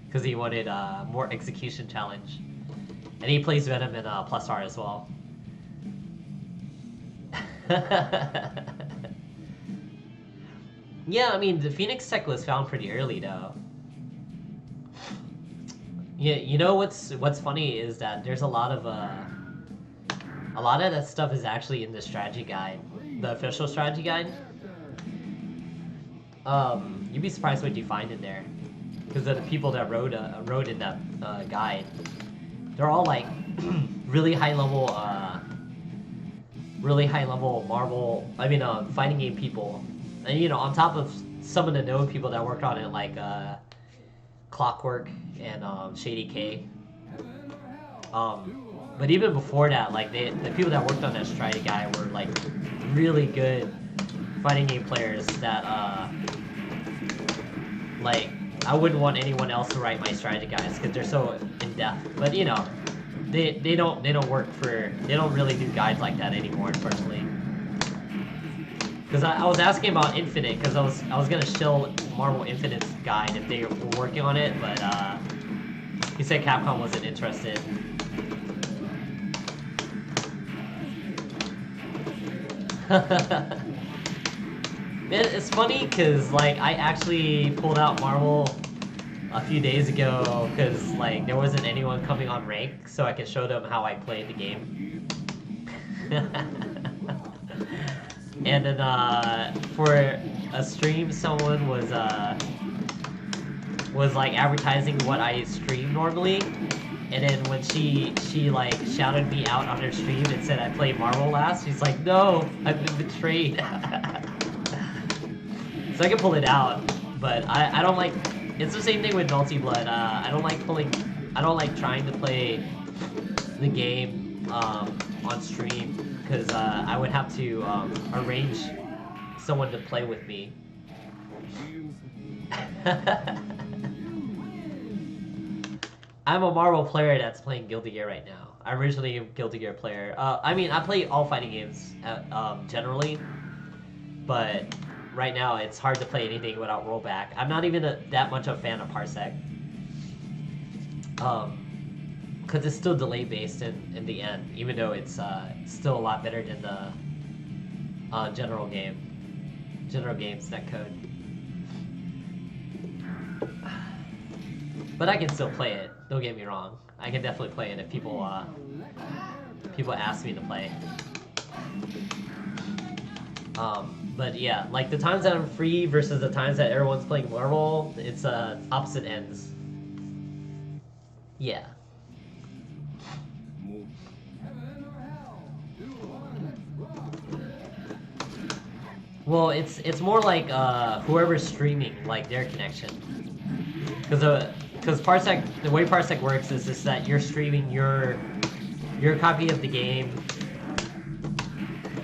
because he wanted more execution challenge. And he plays Venom in +R as well. Yeah, I mean, the Phoenix tech was found pretty early though. Yeah, you know what's funny is that there's a lot of that stuff is actually in the strategy guide, the official strategy guide. You'd be surprised what you find in there, because the people that wrote in that guide, they're all like really high level Marvel. I mean, fighting game people, and you know, on top of some of the known people that worked on it, like Clockwork and Shady K. But even before that, like the people that worked on that strategy guy were like really good fighting game players that like I wouldn't want anyone else to write my strategy guides because they're so in depth. But you know, they don't really do guides like that anymore, unfortunately. Because I was asking about Infinite, because I was gonna show Marvel Infinite's guide if they were working on it, but he said Capcom wasn't interested. It's funny because like I actually pulled out Marvel a few days ago because like there wasn't anyone coming on rank, so I could show them how I played the game. And then for a stream, someone was like advertising what I stream normally, and then when she like shouted me out on her stream and said I played Marvel last, she's like, "No, I've been betrayed." So I can pull it out, but I don't like. It's the same thing with Naughty Blood. I don't like trying to play the game on stream. Because I would have to arrange someone to play with me. I'm a Marvel player that's playing Guilty Gear right now. I'm originally a Guilty Gear player. I mean, I play all fighting games generally, but right now it's hard to play anything without rollback. I'm not even that much of a fan of Parsec. Because it's still delay based in the end, even though it's still a lot better than the general game's netcode. But I can still play it. Don't get me wrong. I can definitely play it if people ask me to play. But yeah, like the times that I'm free versus the times that everyone's playing Marvel, it's opposite ends. Yeah. Well, it's more like whoever's streaming, like their connection. Because Parsec, the way Parsec works is just that you're streaming your copy of the game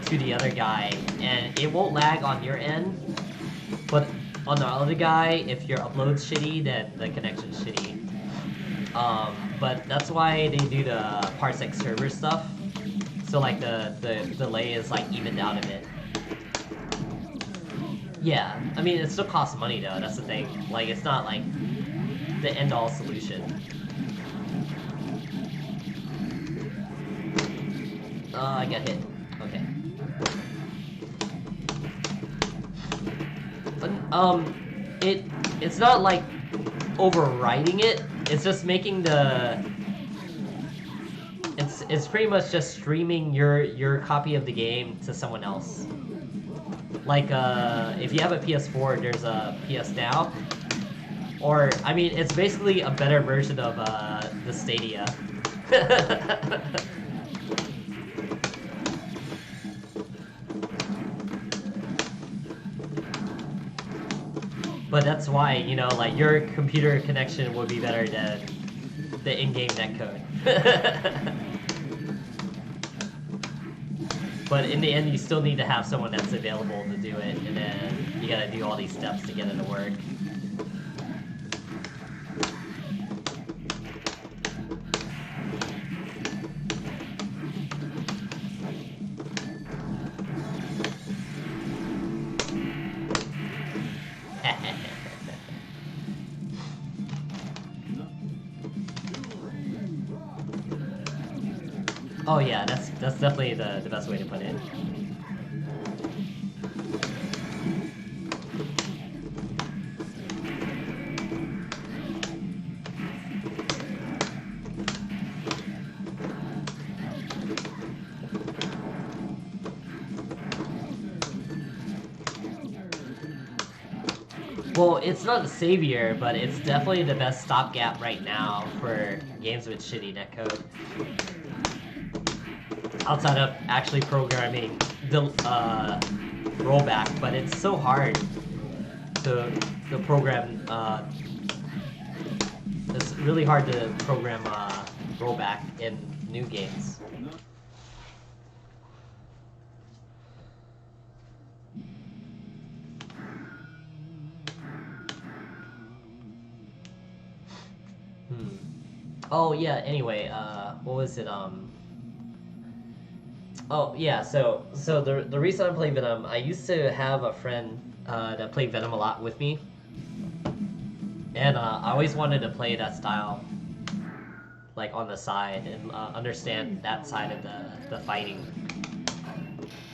to the other guy, and it won't lag on your end. But on the other guy, if your upload's shitty, then the connection's shitty. But that's why they do the Parsec server stuff. So like the delay is like evened out a bit. Yeah, I mean, it still costs money though, that's the thing. Like, it's not like the end-all solution. I got hit. Okay. But, it's not like overriding it, it's just making the... It's pretty much just streaming your copy of the game to someone else. Like, if you have a PS4, there's a PS Now. Or, I mean, it's basically a better version of the Stadia. But that's why, you know, like, your computer connection would be better than the in-game netcode. But in the end, you still need to have someone that's available to do it, and then you gotta do all these steps to get it to work. Oh yeah, that's definitely the best way to put it. Well, it's not the savior, but it's definitely the best stopgap right now for games with shitty netcode. Outside of actually programming the rollback, but it's so hard to program. It's really hard to program rollback in new games. Oh yeah. Anyway, what was it? Oh yeah. So the reason I'm playing Venom, I used to have a friend that played Venom a lot with me, and I always wanted to play that style, like on the side, and understand that side of the fighting.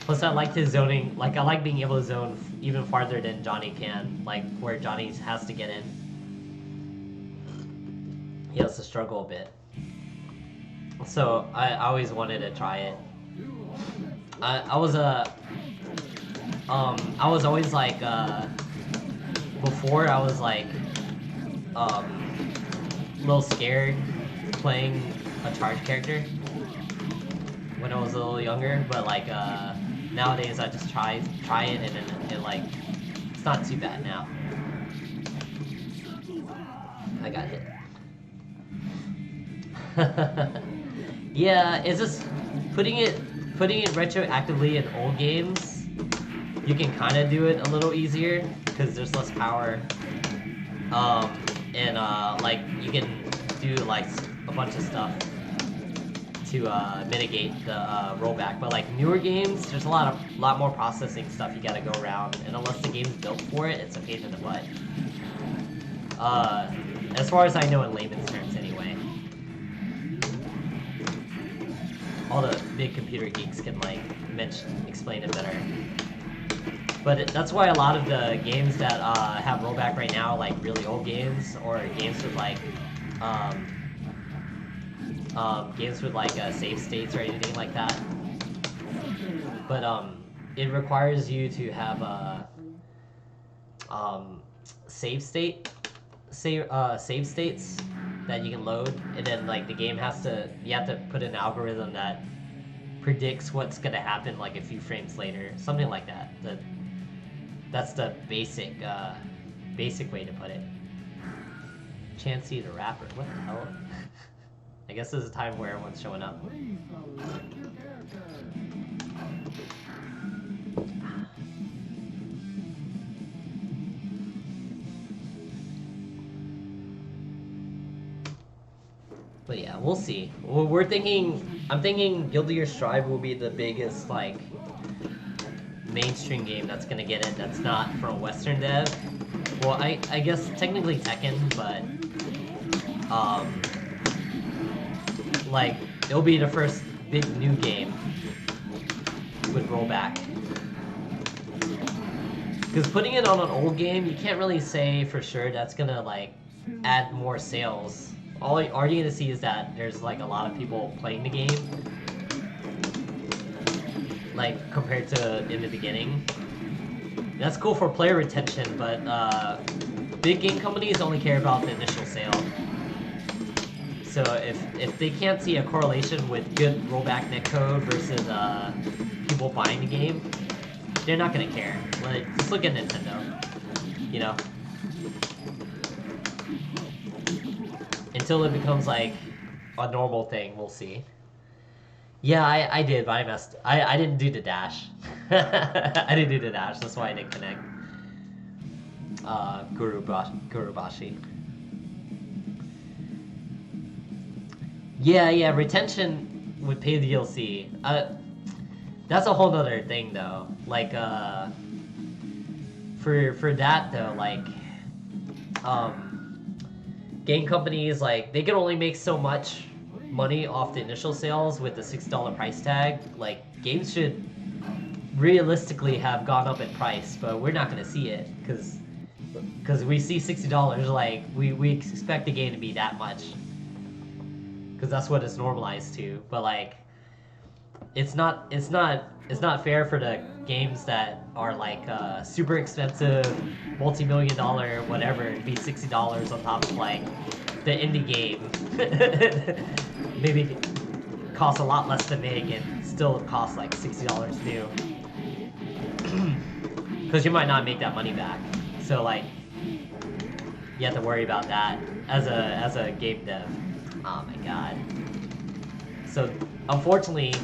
Plus, I liked his zoning. Like, I like being able to zone even farther than Johnny can, like where Johnny has to get in. He has to struggle a bit. So I always wanted to try it. I was always like before I was like a little scared playing a charge character when I was a little younger, but like nowadays I just try it, and then it like it's not too bad now. I got hit. Yeah, it's just putting it retroactively in old games. You can kind of do it a little easier because there's less power, and like you can do like a bunch of stuff to mitigate the rollback. But like newer games, there's a lot more processing stuff you gotta go around, and unless the game's built for it, it's a pain in the butt. As far as I know, in layman's terms, anyway. All the big computer geeks can like explain it better. But that's why a lot of the games that have rollback right now, like really old games, or games with like save states or anything like that. But it requires you to have a save states that you can load, and then like the game you have to put in an algorithm that predicts what's gonna happen like a few frames later, something like that. That's the basic way to put it. Chansey the rapper, what the hell? I guess this is a time where everyone's showing up. But yeah, we'll see. I'm thinking Guilty Gear Strive will be the biggest, like, mainstream game that's gonna get it that's not from a Western dev. Well, I guess technically Tekken, but, like, it'll be the first big new game with rollback. Because putting it on an old game, you can't really say for sure that's gonna, like, add more sales. All you're gonna see is that there's like a lot of people playing the game, like compared to in the beginning. That's cool for player retention, but big game companies only care about the initial sale. So if they can't see a correlation with good rollback netcode versus people buying the game, they're not gonna care. Like, just look at Nintendo, you know. In until it becomes like a normal thing. We'll see. Yeah, I did, but I didn't do the dash. I didn't do the dash. That's why I didn't connect. Gurubashi. Yeah. Retention with paid DLC. That's a whole other thing though. Like for that though, like game companies, like they can only make so much money off the initial sales with the $6 price tag. Like games should realistically have gone up in price, but we're not gonna see it because we see $60. Like we expect the game to be that much because that's what it's normalized to. But like it's not fair for the games that are like super expensive, multi-million-dollar whatever to be $60 on top of like the indie game. Maybe costs a lot less to make and still costs like $60 new. Because you might not make that money back. So like you have to worry about that as a game dev. Oh my god. So unfortunately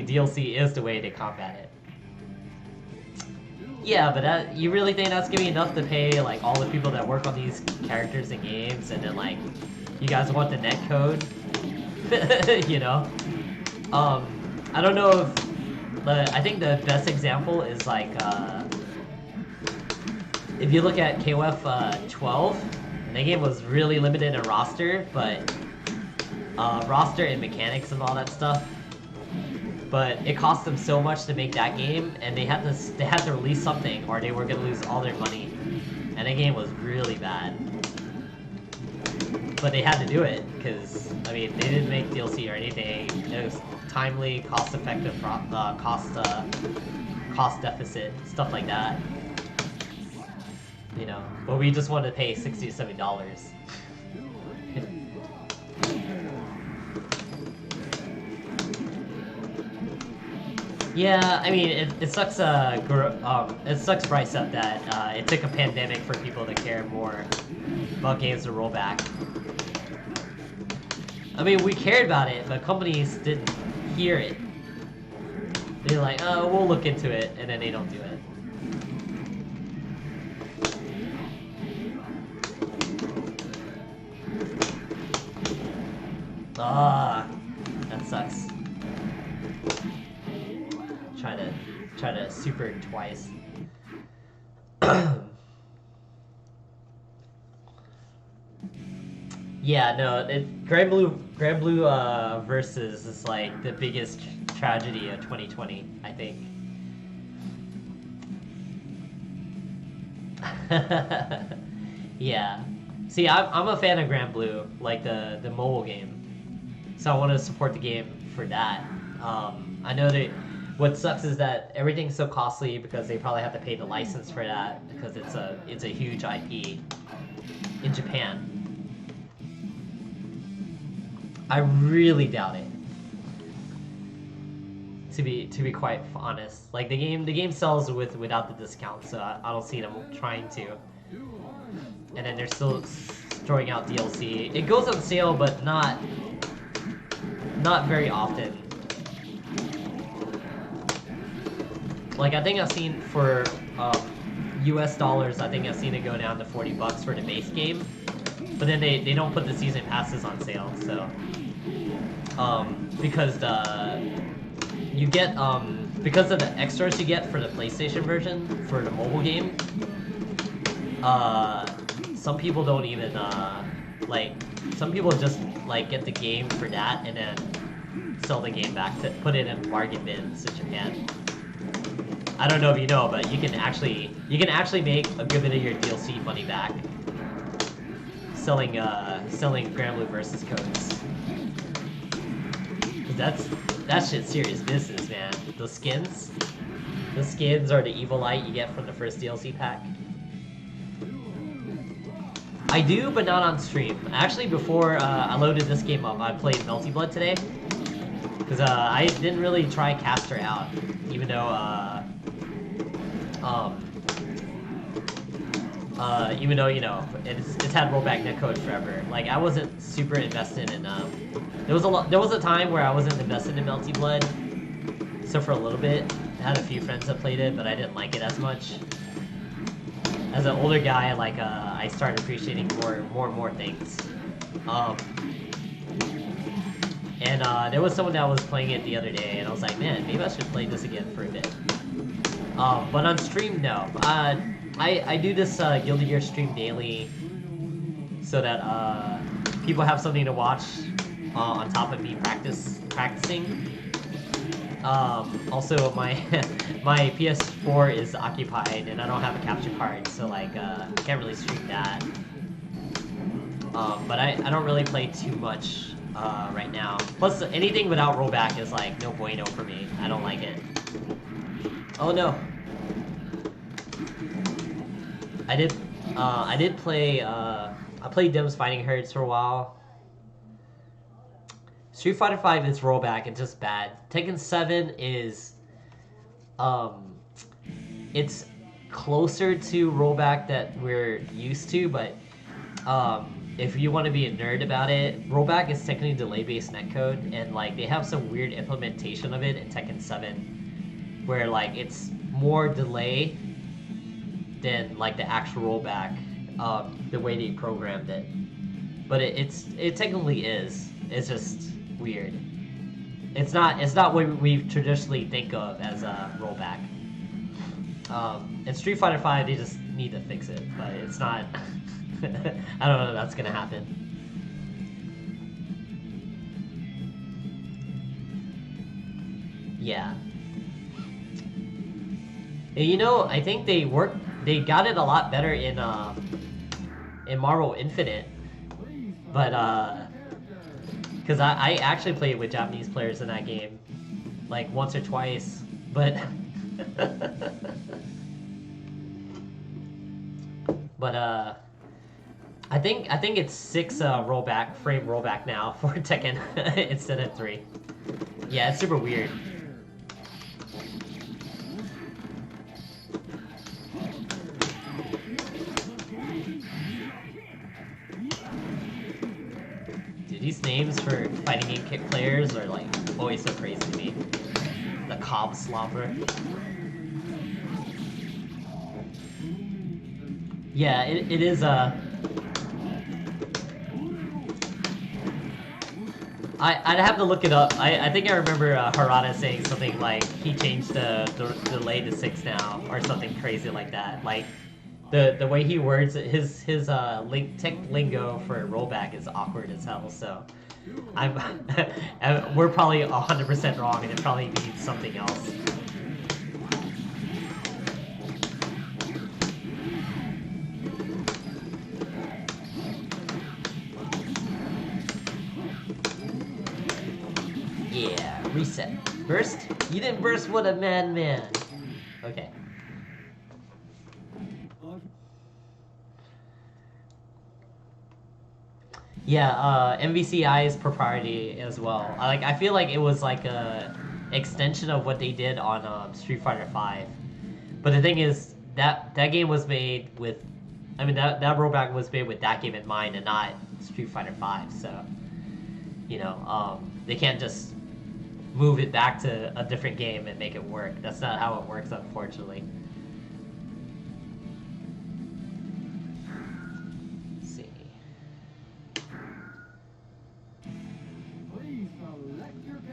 DLC is the way to combat it. Yeah, but you really think that's gonna be enough to pay like all the people that work on these characters and games, and then like you guys want the net code? You know? I don't know if I think the best example is like if you look at KOF 12, and that game was really limited in roster, but roster and mechanics and all that stuff. But it cost them so much to make that game, and they had to release something, or they were gonna lose all their money. And that game was really bad. But they had to do it because I mean they didn't make DLC or anything. It was timely, cost-effective, cost deficit, stuff like that. You know, but we just wanted to pay $60 to $70. Yeah, I mean, it sucks. It sucks for Bicep that it took a pandemic for people to care more about games to roll back. I mean, we cared about it, but companies didn't hear it. They're like, "Oh, we'll look into it," and then they don't do it. Ah, that sucks. Try to super twice. Yeah, no, Grand Blue versus is like the biggest tragedy of 2020, I think. Yeah. See, I'm a fan of Grand Blue, like the mobile game. So I want to support the game for that. I know that what sucks is that everything's so costly because they probably have to pay the license for that because it's a huge IP in Japan. I really doubt it. To be quite honest, like the game sells without the discount, so I don't see them trying to. And then they're still throwing out DLC. It goes on sale, but not very often. Like I think I've seen for US dollars, I think I've seen it go down to $40 for the base game. But then they don't put the season passes on sale, so because you get because of the extras you get for the PlayStation version for the mobile game, some people don't even like some people just like get the game for that and then sell the game back to put it in bargain bins in Japan. I don't know if you know, but you can actually make a good bit of your DLC money back selling Grand Blue versus codes. That shit's serious business, man. The skins are the evil light you get from the first DLC pack. I do, but not on stream. Actually, before I loaded this game up, I played Melty Blood today. Because I didn't really try Caster out, even though Even though, you know, it's had rollback netcode forever. Like, I wasn't super invested in, there was a time where I wasn't invested in Melty Blood. So for a little bit, I had a few friends that played it, but I didn't like it as much. As an older guy, like, I started appreciating more and more things. There was someone that was playing it the other day, and I was like, man, maybe I should play this again for a bit. But on stream, no. I do this Guilty Gear stream daily so that people have something to watch on top of me practicing. Also, my my PS4 is occupied and I don't have a capture card, so like I can't really stream that. But I don't really play too much right now. Plus, anything without rollback is like no bueno for me. I don't like it. Oh no. I did play, I played Dem's Fighting Herds for a while. Street Fighter V is rollback, it's just bad. Tekken 7 is, it's closer to rollback that we're used to, but, if you want to be a nerd about it, rollback is technically delay-based netcode, and, like, they have some weird implementation of it in Tekken 7, where, like, it's more delay than like the actual rollback, the way they programmed it. But it technically is. It's just weird. It's not what we traditionally think of as a rollback. In Street Fighter V, they just need to fix it, but it's not. I don't know if that's gonna happen. Yeah. And, you know, I think they got it a lot better in Marvel Infinite, but because I actually played with Japanese players in that game, like once or twice, but I think it's 6 frame rollback now for Tekken instead of 3. Yeah, it's super weird. These names for fighting game kick players are like always so crazy to me. The Cobb Slobber. Yeah, it is I'd have to look it up. I think I remember Harada saying something like he changed the delay to 6 now or something crazy like that. Like the way he words it, his tech lingo for rollback is awkward as hell. So we're probably 100% wrong, and it probably means something else. Yeah, reset. Burst? You didn't burst, what a madman. Okay. Yeah, MVCI is propriety as well. I feel like it was like a extension of what they did on Street Fighter V. But the thing is, that game was made with, I mean, that rollback was made with that game in mind and not Street Fighter V. So, you know, they can't just move it back to a different game and make it work. That's not how it works, unfortunately. Let's see.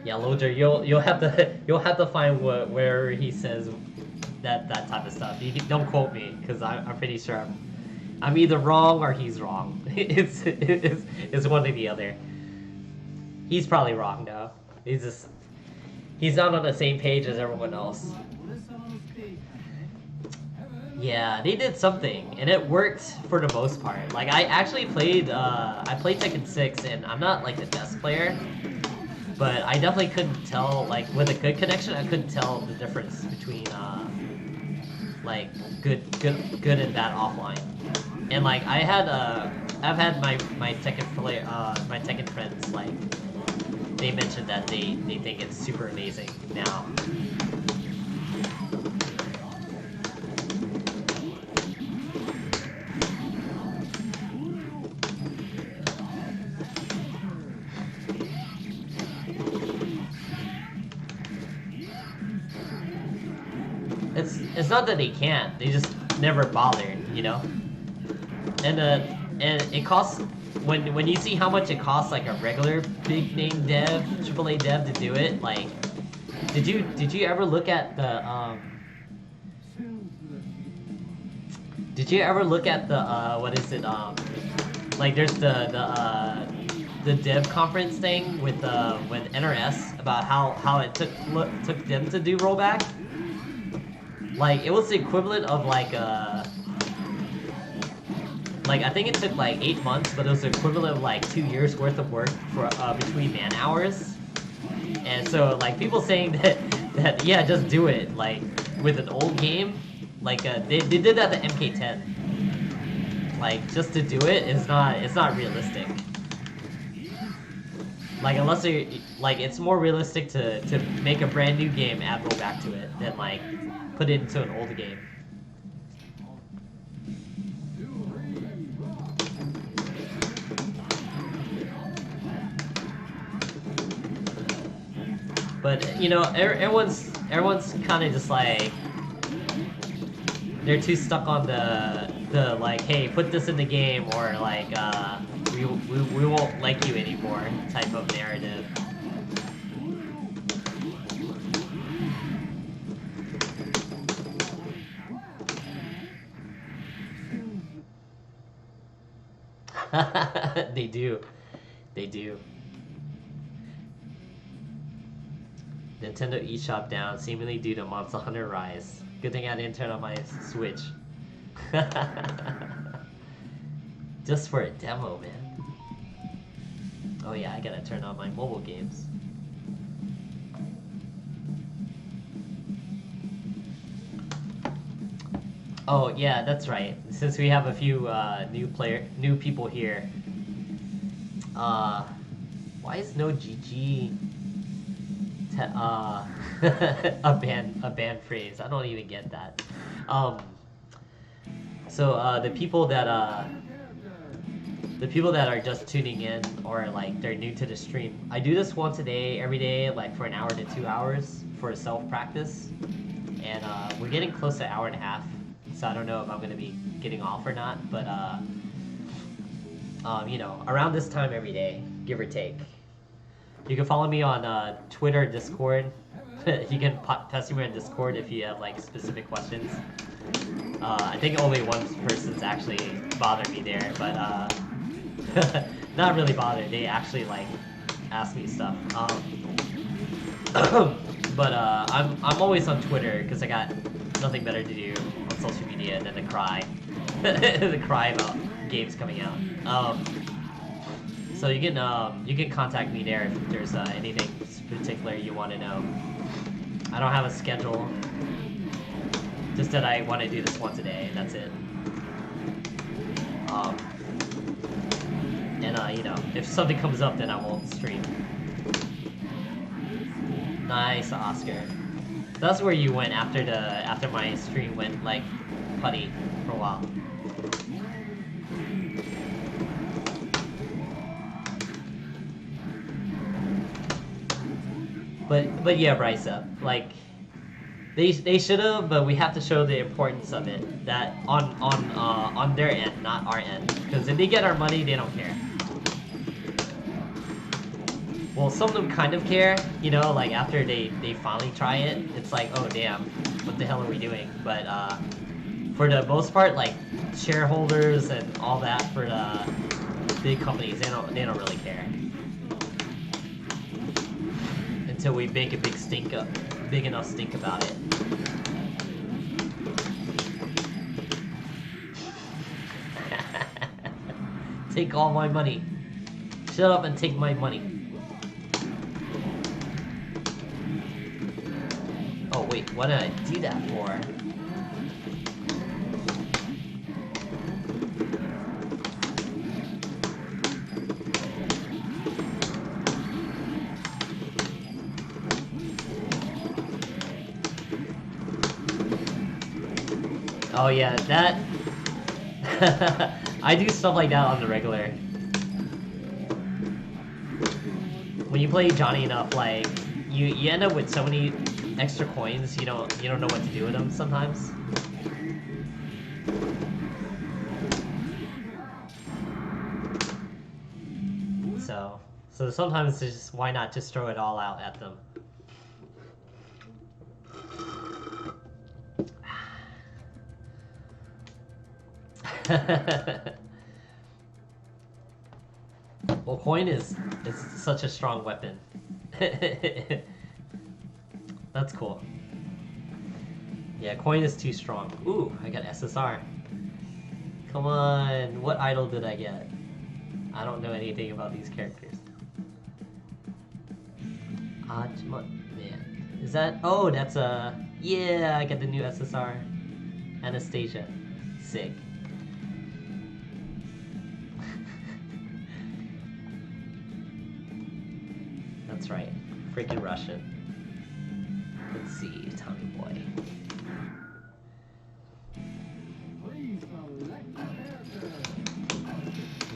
Yeah, Loader, you'll have to find where he says that type of stuff. You don't quote me, because I'm pretty sure I'm either wrong or he's wrong. It's one or the other. He's probably wrong though. He's not on the same page as everyone else. Yeah, they did something, and it worked for the most part. Like, I actually played Tekken 6, and I'm not like the best player, but I definitely couldn't tell, like, with a good connection, I couldn't tell the difference between like good and bad offline. And like I've had my Tekken friends, like, they mentioned that they think it's super amazing now. it's not that they can't. They just never bothered, you know. And it costs when you see how much it costs like a regular big name dev, AAA dev to do it. Like, did you ever look at the Did you ever look at the what is it like there's the dev conference thing with NRS about how it took them to do rollback? Like it was the equivalent of like I think it took like 8 months, but it was the equivalent of like 2 years worth of work for between man hours. And so like people saying that yeah, just do it like with an old game, like they did that to MK10. Like just to do it is not realistic. Like unless you like it's more realistic to make a brand new game, add rollback to it than like put it into an old game. But you know, everyone's kind of just like they're too stuck on the like, hey, put this in the game, or like we won't like you anymore type of narrative. They do. Nintendo eShop down, seemingly due to Monster Hunter Rise. Good thing I didn't turn on my Switch. Just for a demo, man. Oh yeah, I gotta turn on my mobile games. Oh yeah, that's right. Since we have a few new people here. Why is no GG a band phrase? I don't even get that. So the people that are just tuning in, or like they're new to the stream, I do this once a day, every day, like for an hour to 2 hours for self practice, and we're getting close to an hour and a half. So I don't know if I'm gonna be getting off or not, but you know, around this time every day, give or take. You can follow me on Twitter, Discord. You can pester me on Discord if you have like specific questions. I think only one person's actually bothered me there, but not really bothered. They actually like ask me stuff. But I'm always on Twitter because I got nothing better to do on social media than to cry, to cry about games coming out. So you can contact me there if there's anything particular you want to know. I don't have a schedule, just that I want to do this once a day, and that's it. And you know, if something comes up, then I won't stream. Nice, Oscar. That's where you went after my stream went like putty for a while. But yeah, Bryce, like they should have, but we have to show the importance of it, that on their end, not our end, because if they get our money, they don't care. Well, some of them kind of care, you know, like after they finally try it, it's like, oh damn, what the hell are we doing? But for the most part, like shareholders and all that, for the big companies, they don't really care. Until we make a big enough stink about it. Take all my money. Shut up and take my money. Oh wait, what did I do that for? Oh yeah, that... I do stuff like that on the regular. When you play Johnny enough, like, you end up with so many extra coins, you don't know what to do with them sometimes. So sometimes it's just, why not just throw it all out at them? Well, coin is such a strong weapon. That's cool. Yeah, coin is too strong. Ooh, I got SSR. Come on, what idol did I get? I don't know anything about these characters. Man. Is that... Oh, that's a... Yeah, I got the new SSR. Anastasia. Sick. That's right. Freaking Russian. Let's see, Tommy Boy.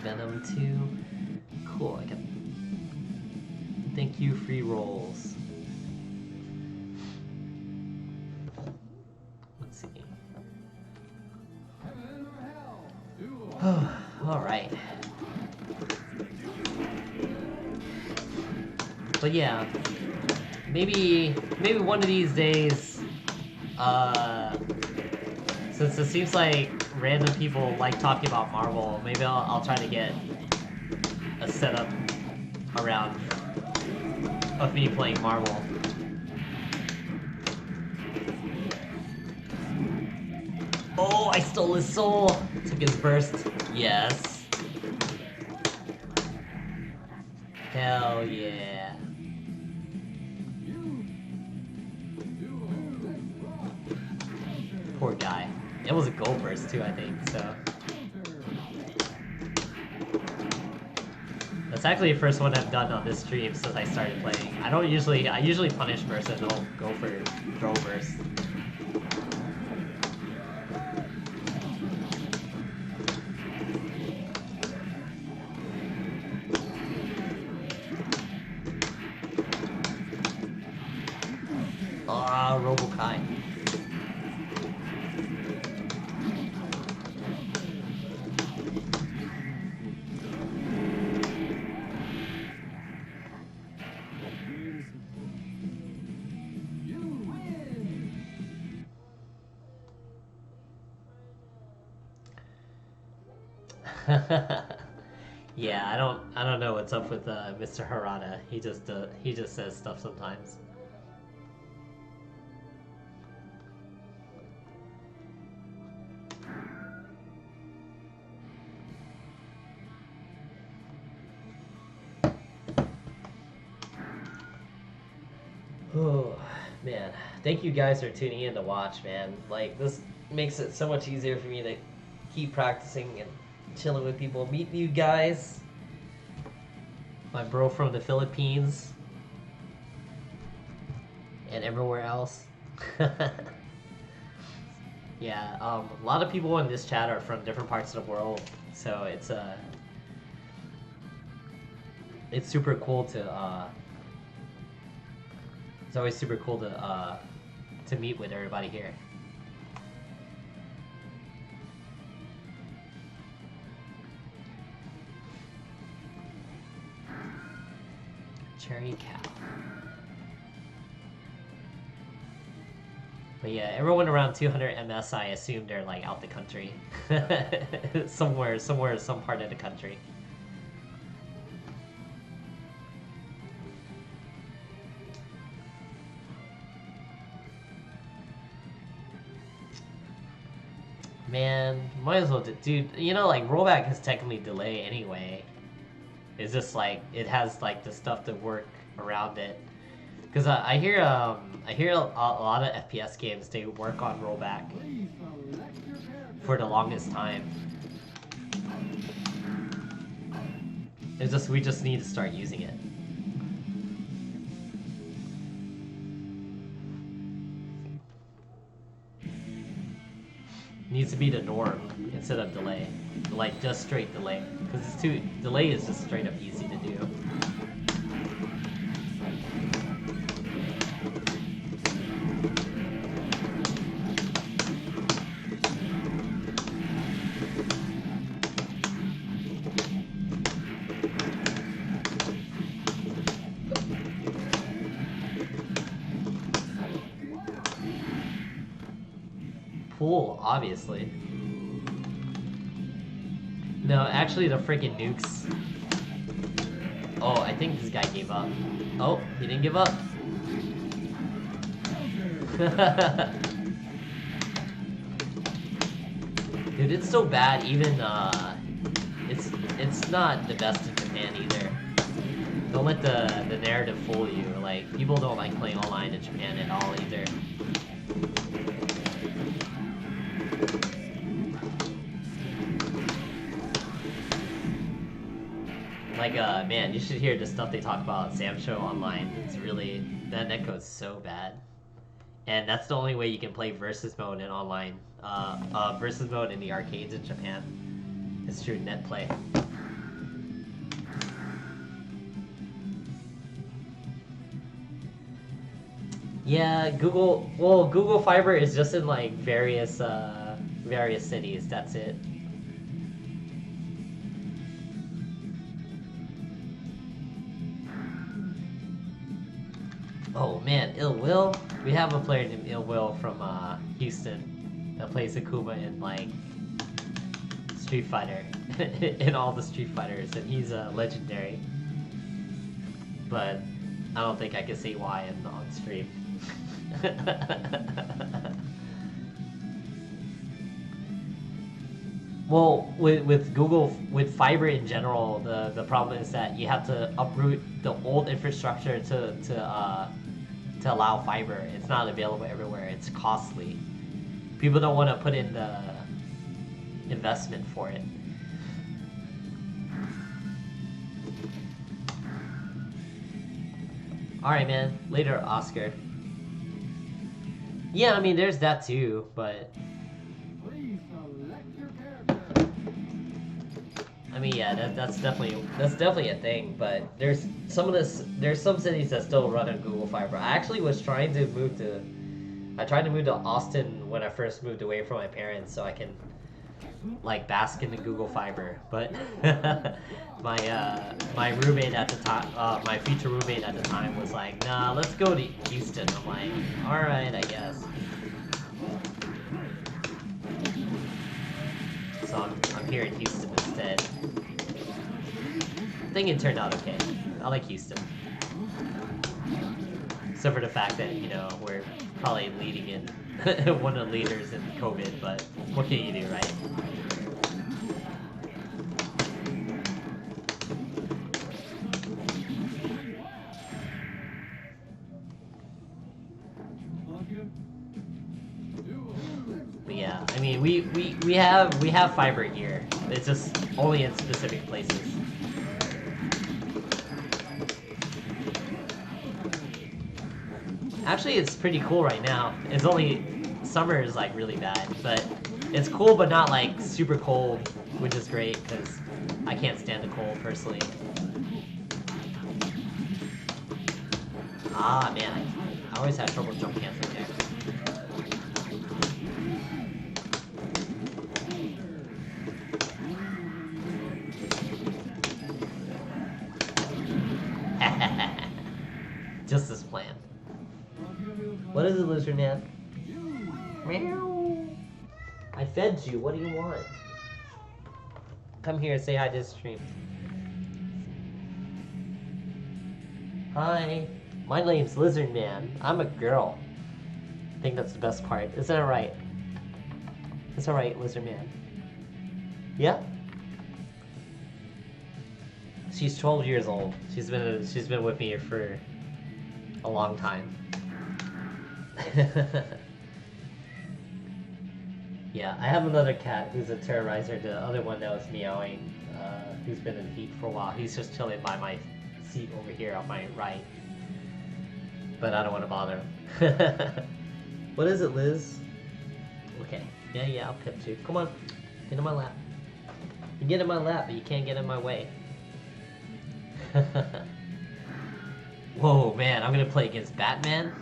Venom 2. Cool, I got... Thank you, free rolls. Let's see. Alright. But yeah, maybe one of these days, since it seems like random people like talking about Marvel, maybe I'll try to get a setup around of me playing Marvel. Oh, I stole his soul! Took his burst. Yes. Hell yeah. Poor guy. It was a gold burst too, I think, so. That's actually the first one I've done on this stream since I started playing. I usually punish burst and don't go for throw burst. Ah, Robo-Kai. Yeah, I don't know what's up with Mr. Harada. He just says stuff sometimes. Oh man, thank you guys for tuning in to watch, man. Like, this makes it so much easier for me to keep practicing and chilling with people, meet you guys. My bro from the Philippines and everywhere else. Yeah, a lot of people in this chat are from different parts of the world, so it's super cool to it's always super cool to meet with everybody here. Cherry cow. But yeah, everyone around 200 MS, I assume they're like out the country. somewhere, some part of the country. Man, might as well, dude, you know, like, rollback is technically delay anyway. It's just like, it has like the stuff to work around it. Because I hear a lot of FPS games, they work on rollback for the longest time. It's just, we just need to start using it. Needs to be the norm instead of delay. Like, just straight delay. Because delay is just straight up easy to do. Pool, obviously. No, actually the freaking nukes. Oh, I think this guy gave up. Oh, he didn't give up. Dude, it's so bad. Even it's not the best in Japan either. Don't let the narrative fool you. Like, people don't like playing online in Japan at all either. Like, man, you should hear the stuff they talk about Sam Show online. It's really, that netcode's so bad. And that's the only way you can play versus mode in online. Versus mode in the arcades in Japan. It's through net play. Yeah, Google Fiber is just in like various cities, that's it. Oh man, Ill Will? We have a player named Ill Will from Houston that plays Akuma in like Street Fighter, in all the Street Fighters, and he's legendary. But I don't think I can say why on stream. Well, with Google, with fiber in general, the problem is that you have to uproot the old infrastructure to allow fiber. It's not available everywhere. It's costly. People don't want to put in the investment for it. Alright, man. Later, Oscar. Yeah, I mean, there's that too, but... I mean, yeah, that's definitely a thing, but there's some cities that still run on Google Fiber. I actually was trying to move to Austin when I first moved away from my parents so I can like bask in the Google Fiber, but my roommate at the time, my future roommate at the time was like, nah, let's go to Houston. I'm like, all right, I guess. So I'm here in Houston instead. I think it turned out okay. I like Houston. Except for the fact that, you know, we're probably leading in one of the leaders in COVID, but what can you do, right? But yeah, I mean, we have fiber here. It's just only in specific places. Actually, it's pretty cool right now. It's only summer is like really bad, but it's cool, but not like super cold, which is great because I can't stand the cold personally. Ah man, I always had trouble jump canceling there. Just as planned. What is it, lizard man? Meow. I fed you. What do you want? Come here and say hi to the stream. Hi. My name's Lizard Man. I'm a girl. I think that's the best part. Is that right? It's alright, Lizard Man. Yeah? She's 12 years old. She's been with me for a long time. Yeah, I have another cat who's a terrorizer. The other one that was meowing, who's been in heat for a while. He's just chilling by my seat over here on my right. But I don't want to bother him. What is it, Liz? Okay. Yeah, I'll pet you. Come on. Get in my lap. You can get in my lap, but you can't get in my way. Whoa, man, I'm gonna play against Batman?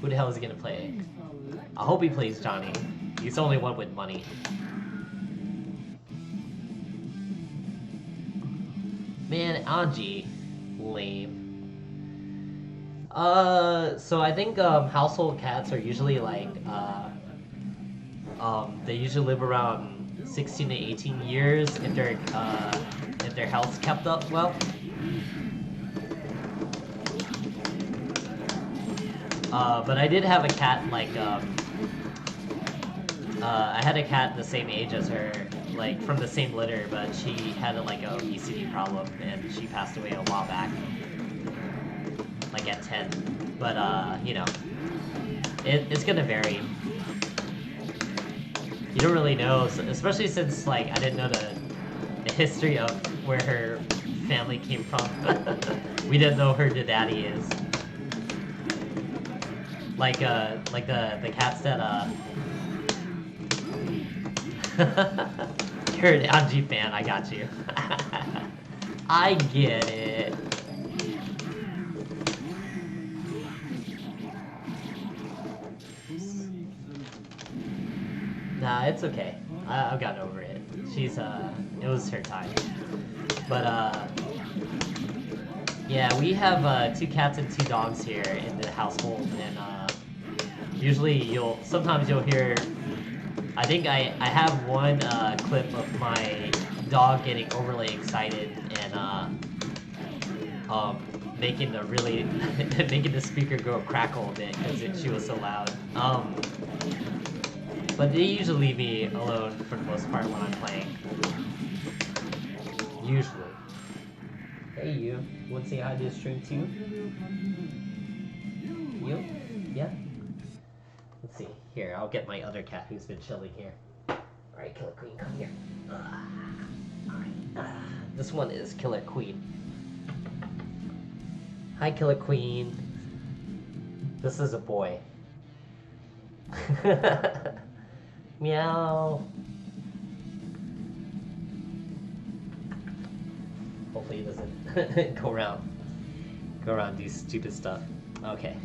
Who the hell is he gonna play? I hope he plays Johnny. He's the only one with money. Man, Anji. Lame. So I think household cats are usually like They usually live around 16 to 18 years if their health's kept up well. But I did have a cat like I had a cat the same age as her, like from the same litter, but she had like a obesity problem and she passed away a while back, like at 10. But you know, it's gonna vary. You don't really know, especially since like I didn't know the history of where her family came from. We didn't know who the daddy is. Like the cats that You're an Anji fan, I got you. I get it. Nah, it's okay. I've gotten over it. She's it was her time. But yeah, we have 2 cats and 2 dogs here in the household, and usually sometimes you'll hear. I think I have one clip of my dog getting overly excited and making the really making the speaker go crackle a bit because she was so loud. But they usually leave me alone for the most part when I'm playing. Usually. Hey you, wanna say hi to the stream too? You? Yeah? Let's see. Here, I'll get my other cat who's been chilling here. Alright, Killer Queen, come here. Alright. This one is Killer Queen. Hi, Killer Queen. This is a boy. Meow. Hopefully he doesn't go around do stupid stuff. Okay.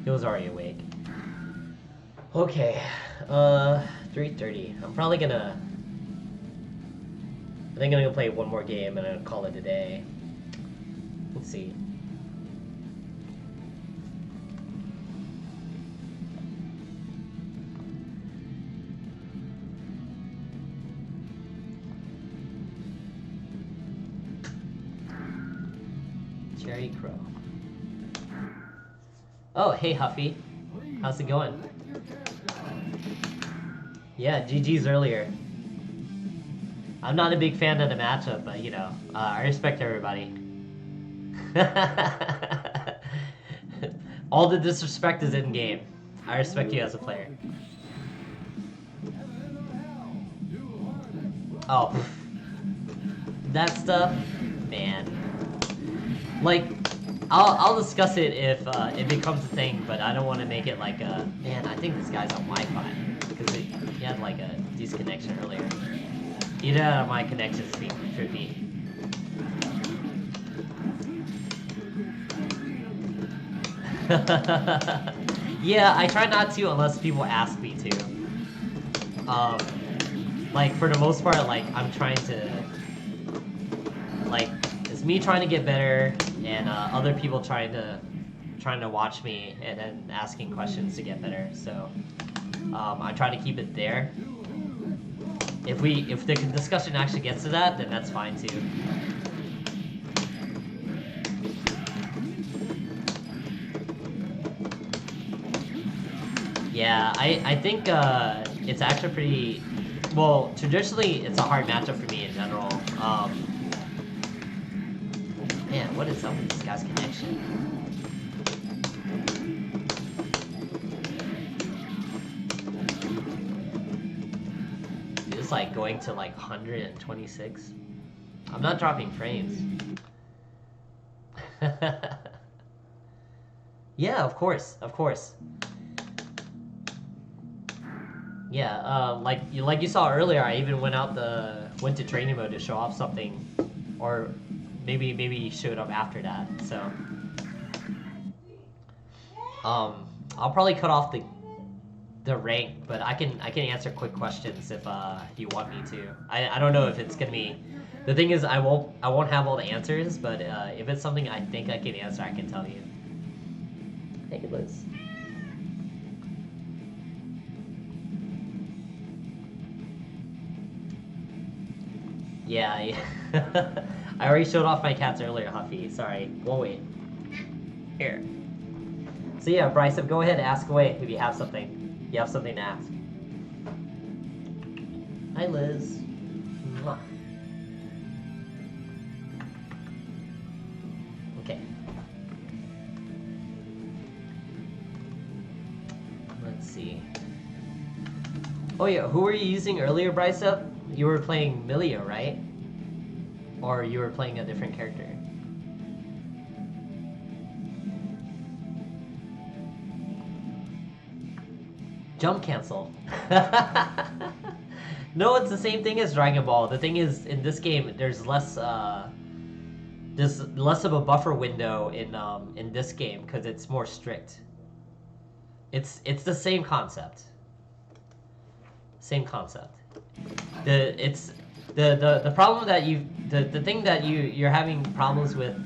He was already awake. Okay, 3:30. I think I'm gonna go play one more game and then call it a day. Let's see. Cherry Crow. Oh, hey Huffy. How's it going? Yeah, GG's earlier. I'm not a big fan of the matchup, but you know, I respect everybody. All the disrespect is in game. I respect you as a player. Oh, that stuff, man. Like, I'll discuss it if it becomes a thing, but I don't want to make it like a man. I think this guy's on Wi-Fi because he had like a decent connection earlier. Either of my connections being trippy. Yeah, I try not to unless people ask me to. Like for the most part, like I'm trying to, like it's me trying to get better, and other people trying to watch me and then asking questions to get better. So I try to keep it there. If the discussion actually gets to that, then that's fine too. Yeah, I think it's actually pretty. Well, traditionally, it's a hard matchup for me in general. Man, what is up with this guy's connection? It's like going to like 126. I'm not dropping frames. Yeah, of course. Yeah, like you saw earlier, I even went to training mode to show off something, or maybe showed up after that. So, I'll probably cut off the rank, but I can answer quick questions if you want me to. I don't know if it's gonna be. The thing is, I won't have all the answers, but if it's something I think I can answer, I can tell you. Hey, Liz. Yeah, yeah. I already showed off my cats earlier, Huffy. Sorry. We'll wait. Here. So yeah, Bryce, go ahead and ask away if you have something. You have something to ask. Hi, Liz. Mwah. Okay. Let's see. Oh yeah, who were you using earlier, Bryce? You were playing Milia, right? Or you were playing a different character? Jump cancel. No, it's the same thing as Dragon Ball. The thing is, in this game, there's less of a buffer window in this game because it's more strict. It's the same concept. Same concept. The problem that the thing that you're having problems with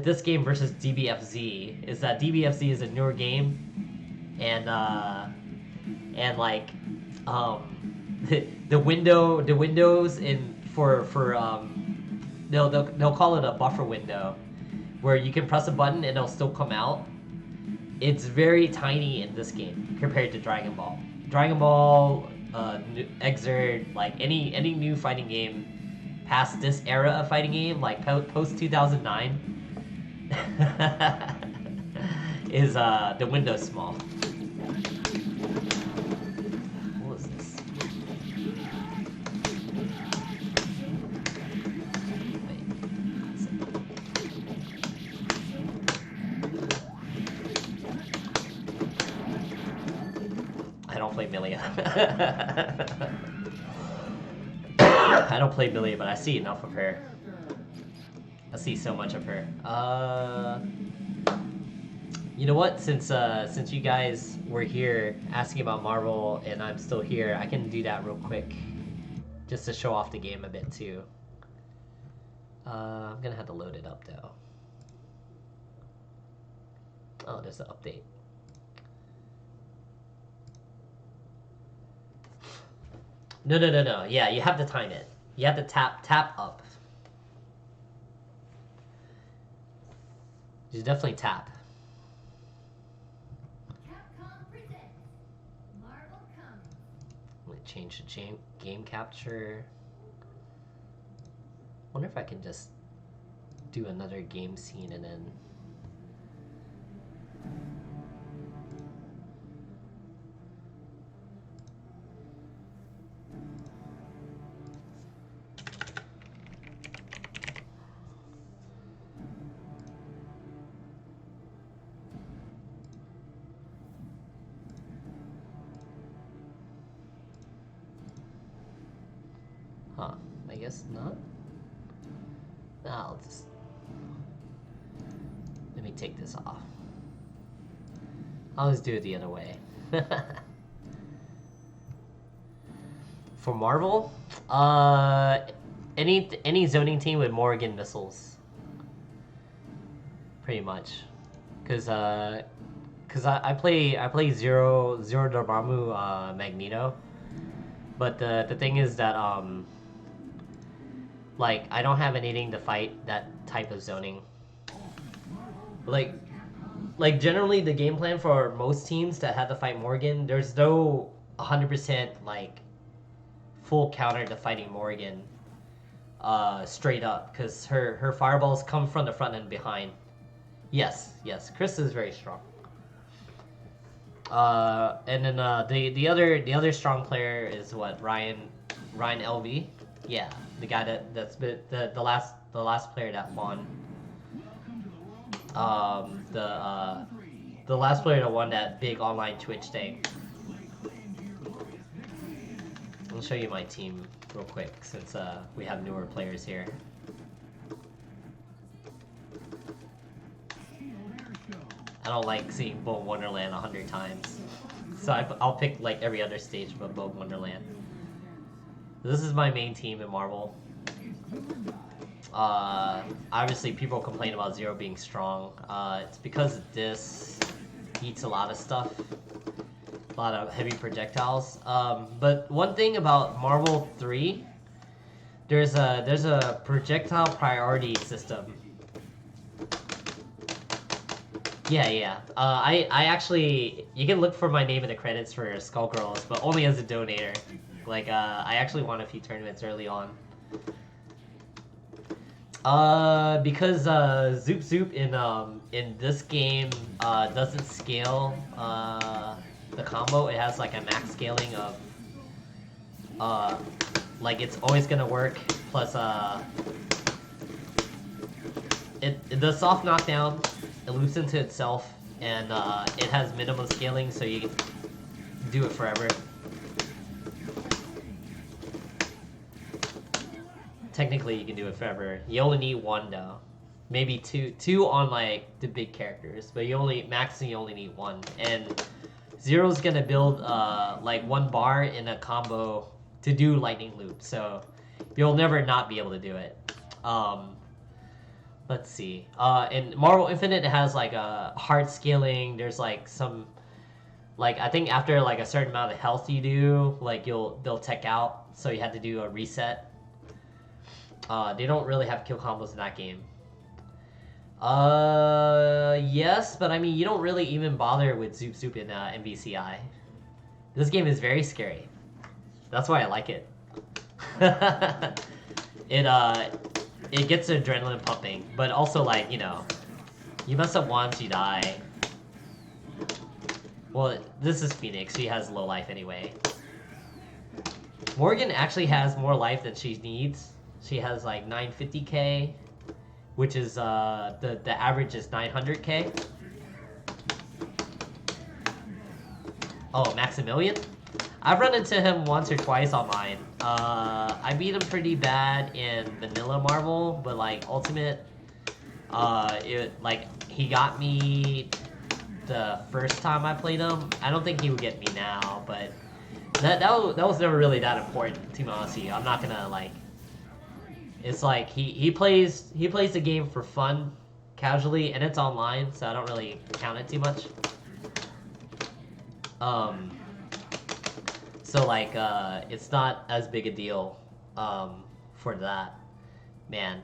this game versus DBFZ is that DBFZ is a newer game, and like the windows in for they'll call it a buffer window where you can press a button and it'll still come out. It's very tiny in this game compared to Dragon Ball. Dragon Ball, Exert, like any new fighting game past this era of fighting game, like post 2009, is the window small. What was this? I don't play Milia. I don't play Milia, but I see enough of her. I see so much of her. You know what? Since you guys were here asking about Marvel and I'm still here, I can do that real quick, just to show off the game a bit too. I'm gonna have to load it up though. Oh, there's an update. No. Yeah, you have to time it. You have to tap up. You definitely tap. Capcom presents Marvel Comics. Let me change the game capture. Wonder if I can just do another game scene and then. Huh, I guess not. I'll just... Let me take this off. I'll just do it the other way. For Marvel, any zoning team with Morrigan missiles. Pretty much. Cause I play Zero Dormammu Magneto. But the thing is that like, I don't have anything to fight that type of zoning. Like generally the game plan for most teams that have to fight Morgan, there's no 100% like full counter to fighting Morgan straight up, because her fireballs come from the front and behind. Yes, Chris is very strong. And then the other strong player is what, Ryan LV. Yeah, the guy that's been the last player that won. The last player that won that big online Twitch thing. I'll show you my team real quick since we have newer players here. I don't like seeing Bold Wonderland 100 times, so I'll pick like every other stage but Bold Wonderland. This is my main team in Marvel. Obviously people complain about Zero being strong. It's because this eats a lot of stuff. A lot of heavy projectiles. But one thing about Marvel 3 there's a projectile priority system. Yeah. I actually, you can look for my name in the credits for Skullgirls, but only as a donator. Like, I actually won a few tournaments early on. Because Zoop Zoop in this game doesn't scale the combo. It has like a max scaling of like it's always gonna work. Plus the soft knockdown, it loops into itself, and it has minimum scaling, so you can do it forever. Technically, you can do it forever. You only need one though, maybe two on like the big characters, but you only need one. And Zero's gonna build like one bar in a combo to do lightning loop, so you'll never not be able to do it. Let's see. In Marvel Infinite, it has like a hard scaling. There's like some, like I think after like a certain amount of health you do, like they'll tech out, so you have to do a reset. They don't really have kill combos in that game. Yes, but I mean, you don't really even bother with Zoop Zoop in MVCI. This game is very scary. That's why I like it. It gets adrenaline pumping, but also like, you know, you mess up once, you die. Well, this is Phoenix. She has low life anyway. Morgan actually has more life than she needs. She has like 950k, which is the average is 900k. Oh, Maximilian? I've run into him once or twice online. I beat him pretty bad in Vanilla Marvel, but like Ultimate, he got me the first time I played him. I don't think he would get me now, but that was never really that important, to be honest with you. I'm not gonna like. It's like he plays the game for fun, casually, and it's online, so I don't really count it too much. So like it's not as big a deal for that, man.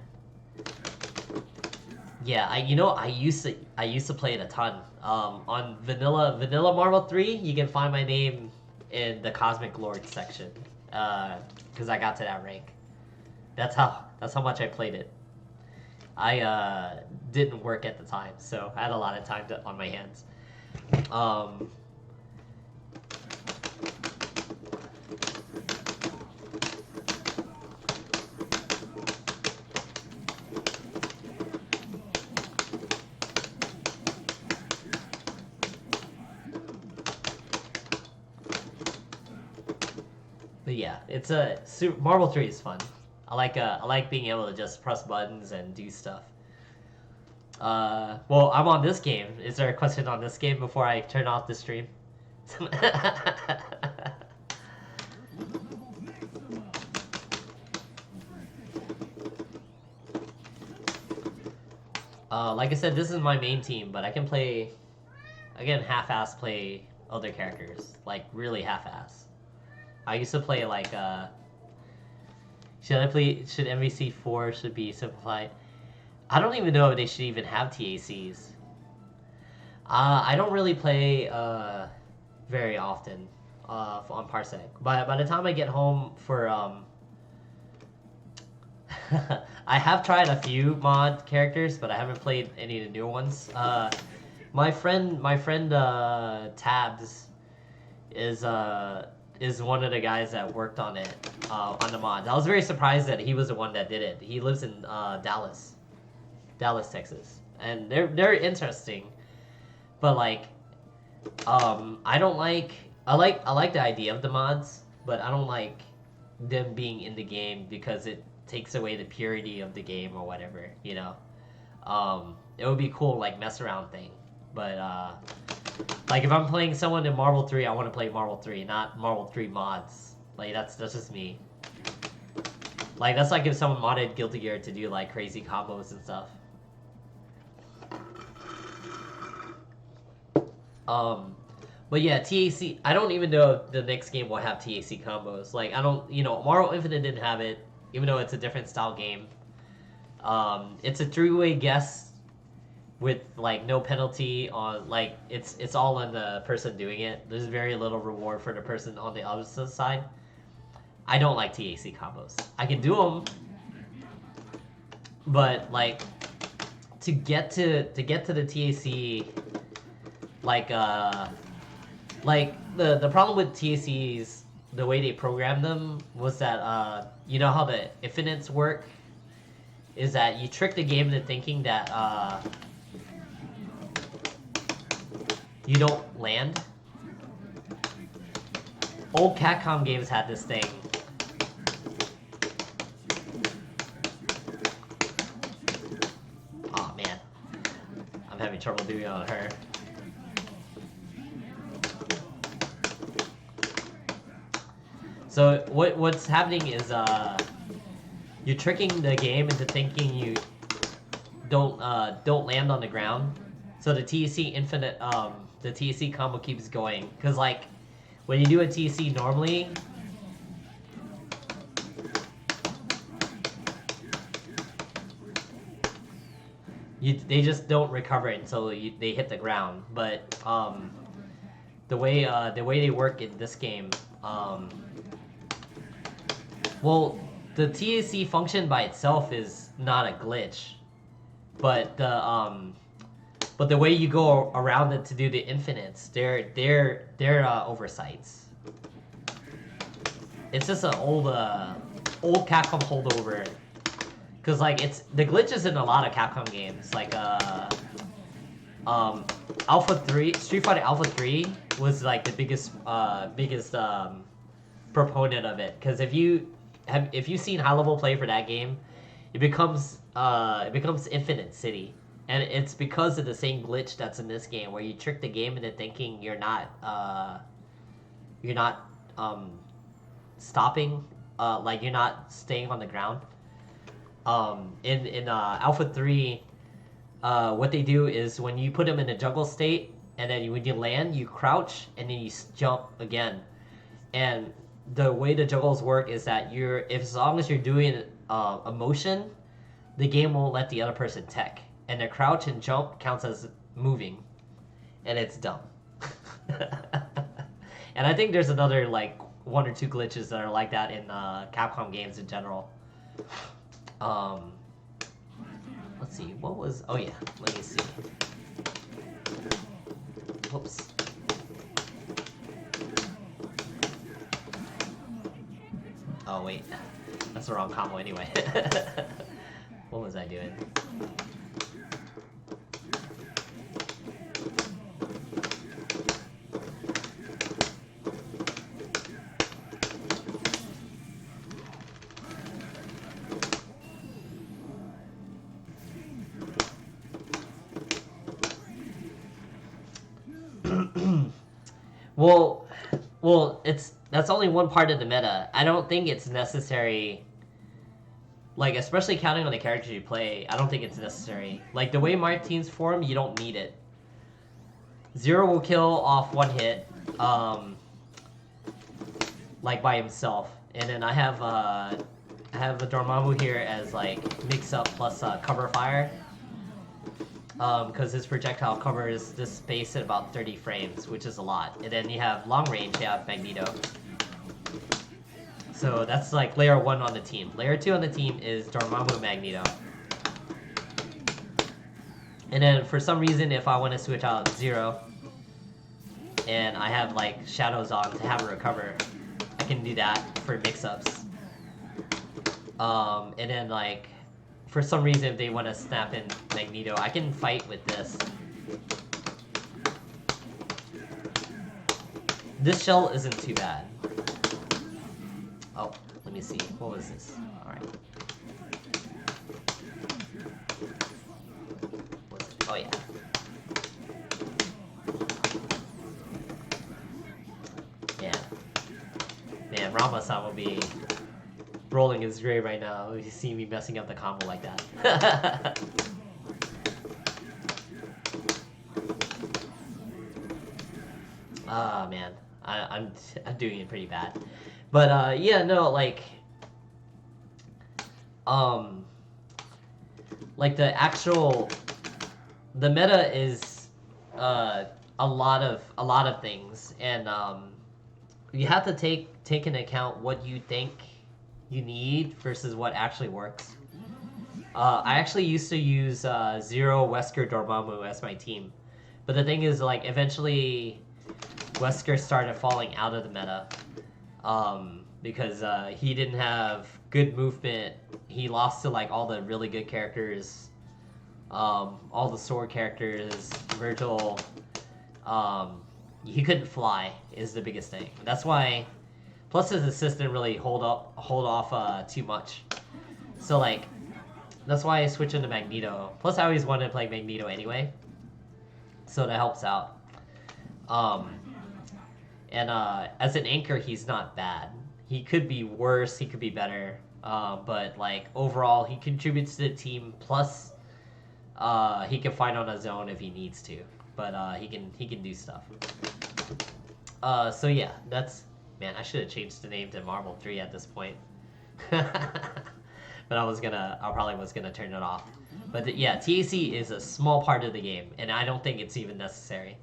Yeah, I used to play it a ton. On Vanilla Marvel 3, you can find my name in the Cosmic Lord section, because I got to that rank. That's how much I played it. I didn't work at the time, so I had a lot of time on my hands. But yeah, it's Marvel 3 is fun. I like being able to just press buttons and do stuff. Well, I'm on this game. Is there a question on this game before I turn off the stream? Like I said, this is my main team, but I can half-ass play other characters, like really half-ass. I used to play like should MVC 4 should be simplified? I don't even know if they should even have TACs. I don't really play very often on Parsec. By the time I get home for I have tried a few mod characters, but I haven't played any of the newer ones. My friend Tabs is one of the guys that worked on it, on the mods. I was very surprised that he was the one that did it. He lives in Dallas, Texas, and they're interesting, but like, I like the idea of the mods, but I don't like them being in the game because it takes away the purity of the game or whatever, you know. It would be cool, like mess around thing, but like if I'm playing someone in Marvel 3, I want to play Marvel 3, not Marvel 3 mods. Like that's just me. Like that's like if someone modded Guilty Gear to do like crazy combos and stuff. But yeah, TAC. I don't even know if the next game will have TAC combos. Like I don't, Marvel Infinite didn't have it. even though it's a different style game. It's a three-way guess with like no penalty on like it's all on the person doing it. There's very little reward for the person on the other side. I don't like TAC combos. I can do them, but like to get to the TAC, like the problem with TACs, the way they programmed them was that you know how the infinites work is that you trick the game into thinking that you don't land. Old Capcom games had this thing. Oh man, I'm having trouble doing it on her. So what's happening is you're tricking the game into thinking you don't land on the ground. So the TEC infinite the TEC combo keeps going because like when you do a TEC normally, they just don't recover it until they hit the ground. But the way they work in this game, well, the TAC function by itself is not a glitch, but the way you go around it to do the infinites, they're oversights. It's just an old Capcom holdover, cause like it's the glitches in a lot of Capcom games, like Alpha 3, Street Fighter Alpha 3 was like the biggest proponent of it, cause if you've seen high level play for that game, it becomes Infinite City, and it's because of the same glitch that's in this game, where you trick the game into thinking you're not stopping, like you're not staying on the ground. In Alpha 3, what they do is when you put them in a juggle state, and then when you land, you crouch and then you jump again, and the way the juggles work is that as long as you're doing a motion, the game won't let the other person tech, and the crouch and jump counts as moving, and it's dumb. And I think there's another like one or two glitches that are like that in Capcom games in general. Let's see, what was? Oh yeah, let me see. Whoops. Oh wait, that's the wrong combo anyway. What was I doing? Well, that's only one part of the meta. I don't think it's necessary. Like, especially counting on the characters you play, I don't think it's necessary. Like, the way my teams form, you don't need it. Zero will kill off one hit, like by himself, and then I have a Dormammu here as like mix up plus cover fire. Because his projectile covers this space at about 30 frames, which is a lot. And then you have long range, you have Magneto. So that's like layer 1 on the team. Layer 2 on the team is Dormammu Magneto. And then for some reason, if I want to switch out Zero, and I have like Shadows on to have her recover, I can do that for mix-ups. And then like, for some reason, if they want to snap in Magneto, I can fight with this. This shell isn't too bad. Oh, let me see. What was this? Alright. Oh, yeah. Yeah. Man, Rama-san will be rolling his grave right now. You see me messing up the combo like that. Ah, man. I'm doing it pretty bad. But, yeah, no, like, um, like the meta is a lot of things, and you have to take into account what you think you need versus what actually works. I actually used to use Zero, Wesker, Dormammu as my team, but the thing is, like, eventually Wesker started falling out of the meta because he didn't have good movement. He lost to like all the really good characters, all the sword characters, Virgil. He couldn't fly is the biggest thing. That's why. Plus his assist didn't really hold off too much. So like, that's why I switched into Magneto. Plus I always wanted to play Magneto anyway, so that helps out. And as an anchor, he's not bad. He could be worse. He could be better. But like overall, he contributes to the team. Plus, he can fight on his own if he needs to. But he can do stuff. So yeah, that's, man. I should have changed the name to Marvel 3 at this point. But I probably was gonna turn it off. But yeah, TAC is a small part of the game, and I don't think it's even necessary.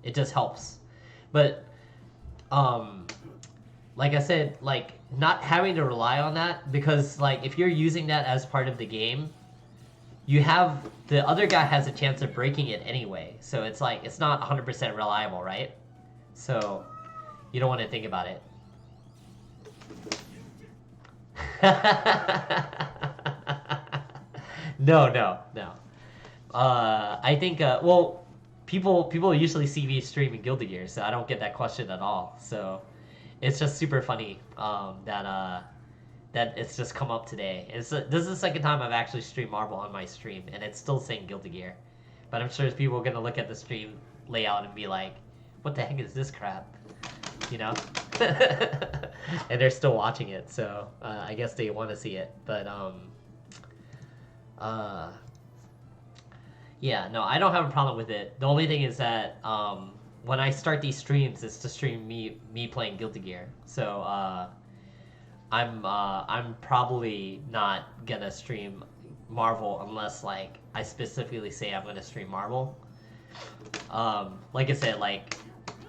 It just helps. But like I said, like not having to rely on that, because like if you're using that as part of the game, you have the other guy has a chance of breaking it anyway. So it's like it's not 100% reliable, right? So you don't want to think about it. No. I think well, people usually see me stream in Guilty Gear, so I don't get that question at all. So it's just super funny that it's just come up today. This is the second time I've actually streamed Marvel on my stream, and it's still saying Guilty Gear. But I'm sure there's people gonna look at the stream layout and be like, "What the heck is this crap?" You know? And they're still watching it, so I guess they want to see it. But yeah, no, I don't have a problem with it. The only thing is that when I start these streams, it's to stream me playing Guilty Gear. So I'm probably not gonna stream Marvel unless like I specifically say I'm gonna stream Marvel. Like I said, like,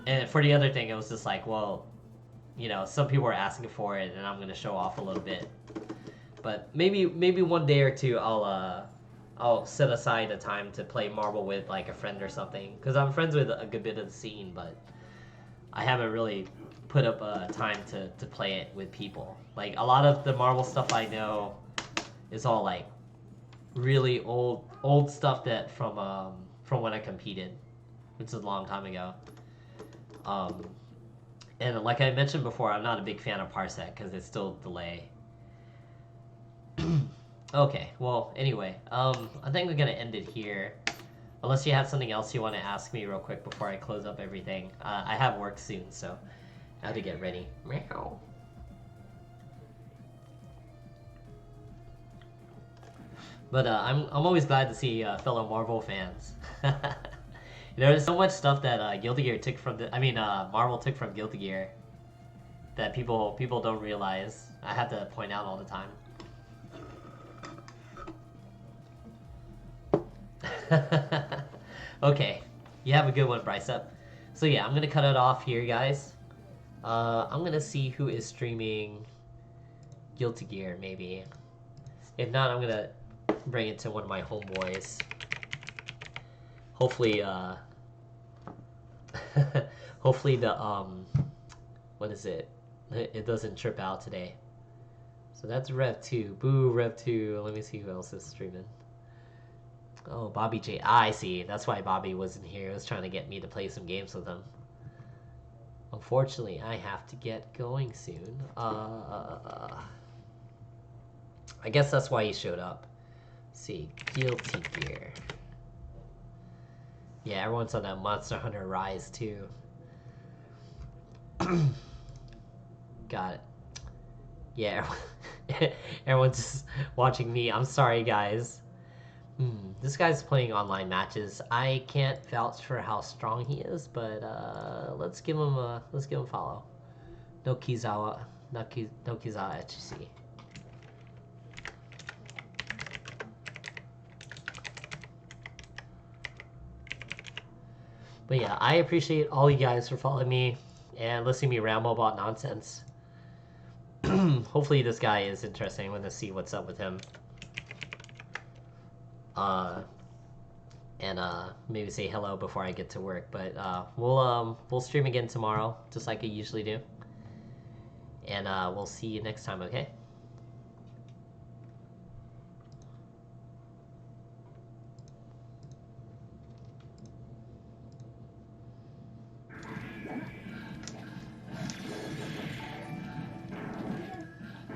and for the other thing, it was just like, well, you know, some people are asking for it, and I'm gonna show off a little bit. But maybe one day or two, I'll set aside a time to play Marvel with like a friend or something, because I'm friends with a good bit of the scene, but I haven't really put up a time to play it with people. Like a lot of the Marvel stuff I know is all like really old stuff that from when I competed, which is a long time ago. And like I mentioned before, I'm not a big fan of Parsec because it's still delay. Okay, well, anyway, I think we're gonna end it here. Unless you have something else you want to ask me real quick before I close up everything. I have work soon, so I have to get ready. Meow. But I'm always glad to see fellow Marvel fans. There's so much stuff that Guilty Gear took from Marvel took from Guilty Gear that people don't realize. I have to point out all the time. Okay, you have a good one, Bryce up. So yeah, I'm gonna cut it off here, guys. I'm gonna see who is streaming Guilty Gear, maybe. If not, I'm gonna bring it to one of my homeboys. Hopefully, hopefully the what is it? It doesn't trip out today. So that's Rev 2. Boo, Rev 2. Let me see who else is streaming. Oh, Bobby J. I see. That's why Bobby wasn't here. He was trying to get me to play some games with him. Unfortunately, I have to get going soon. I guess that's why he showed up. Let's see, Guilty Gear. Yeah, everyone's on that Monster Hunter Rise too. Got it. Yeah, everyone's just watching me. I'm sorry, guys. This guy's playing online matches. I can't vouch for how strong he is, but let's give him a follow. No Kizawa HC. But yeah, I appreciate all you guys for following me and listening to me ramble about nonsense. Hopefully this guy is interesting. I'm gonna see what's up with him. And maybe say hello before I get to work. But we'll stream again tomorrow, just like I usually do. And we'll see you next time, okay?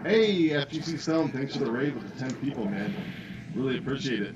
Hey, FGC Stone, thanks for the raid with the 10 people, man. Really appreciate it.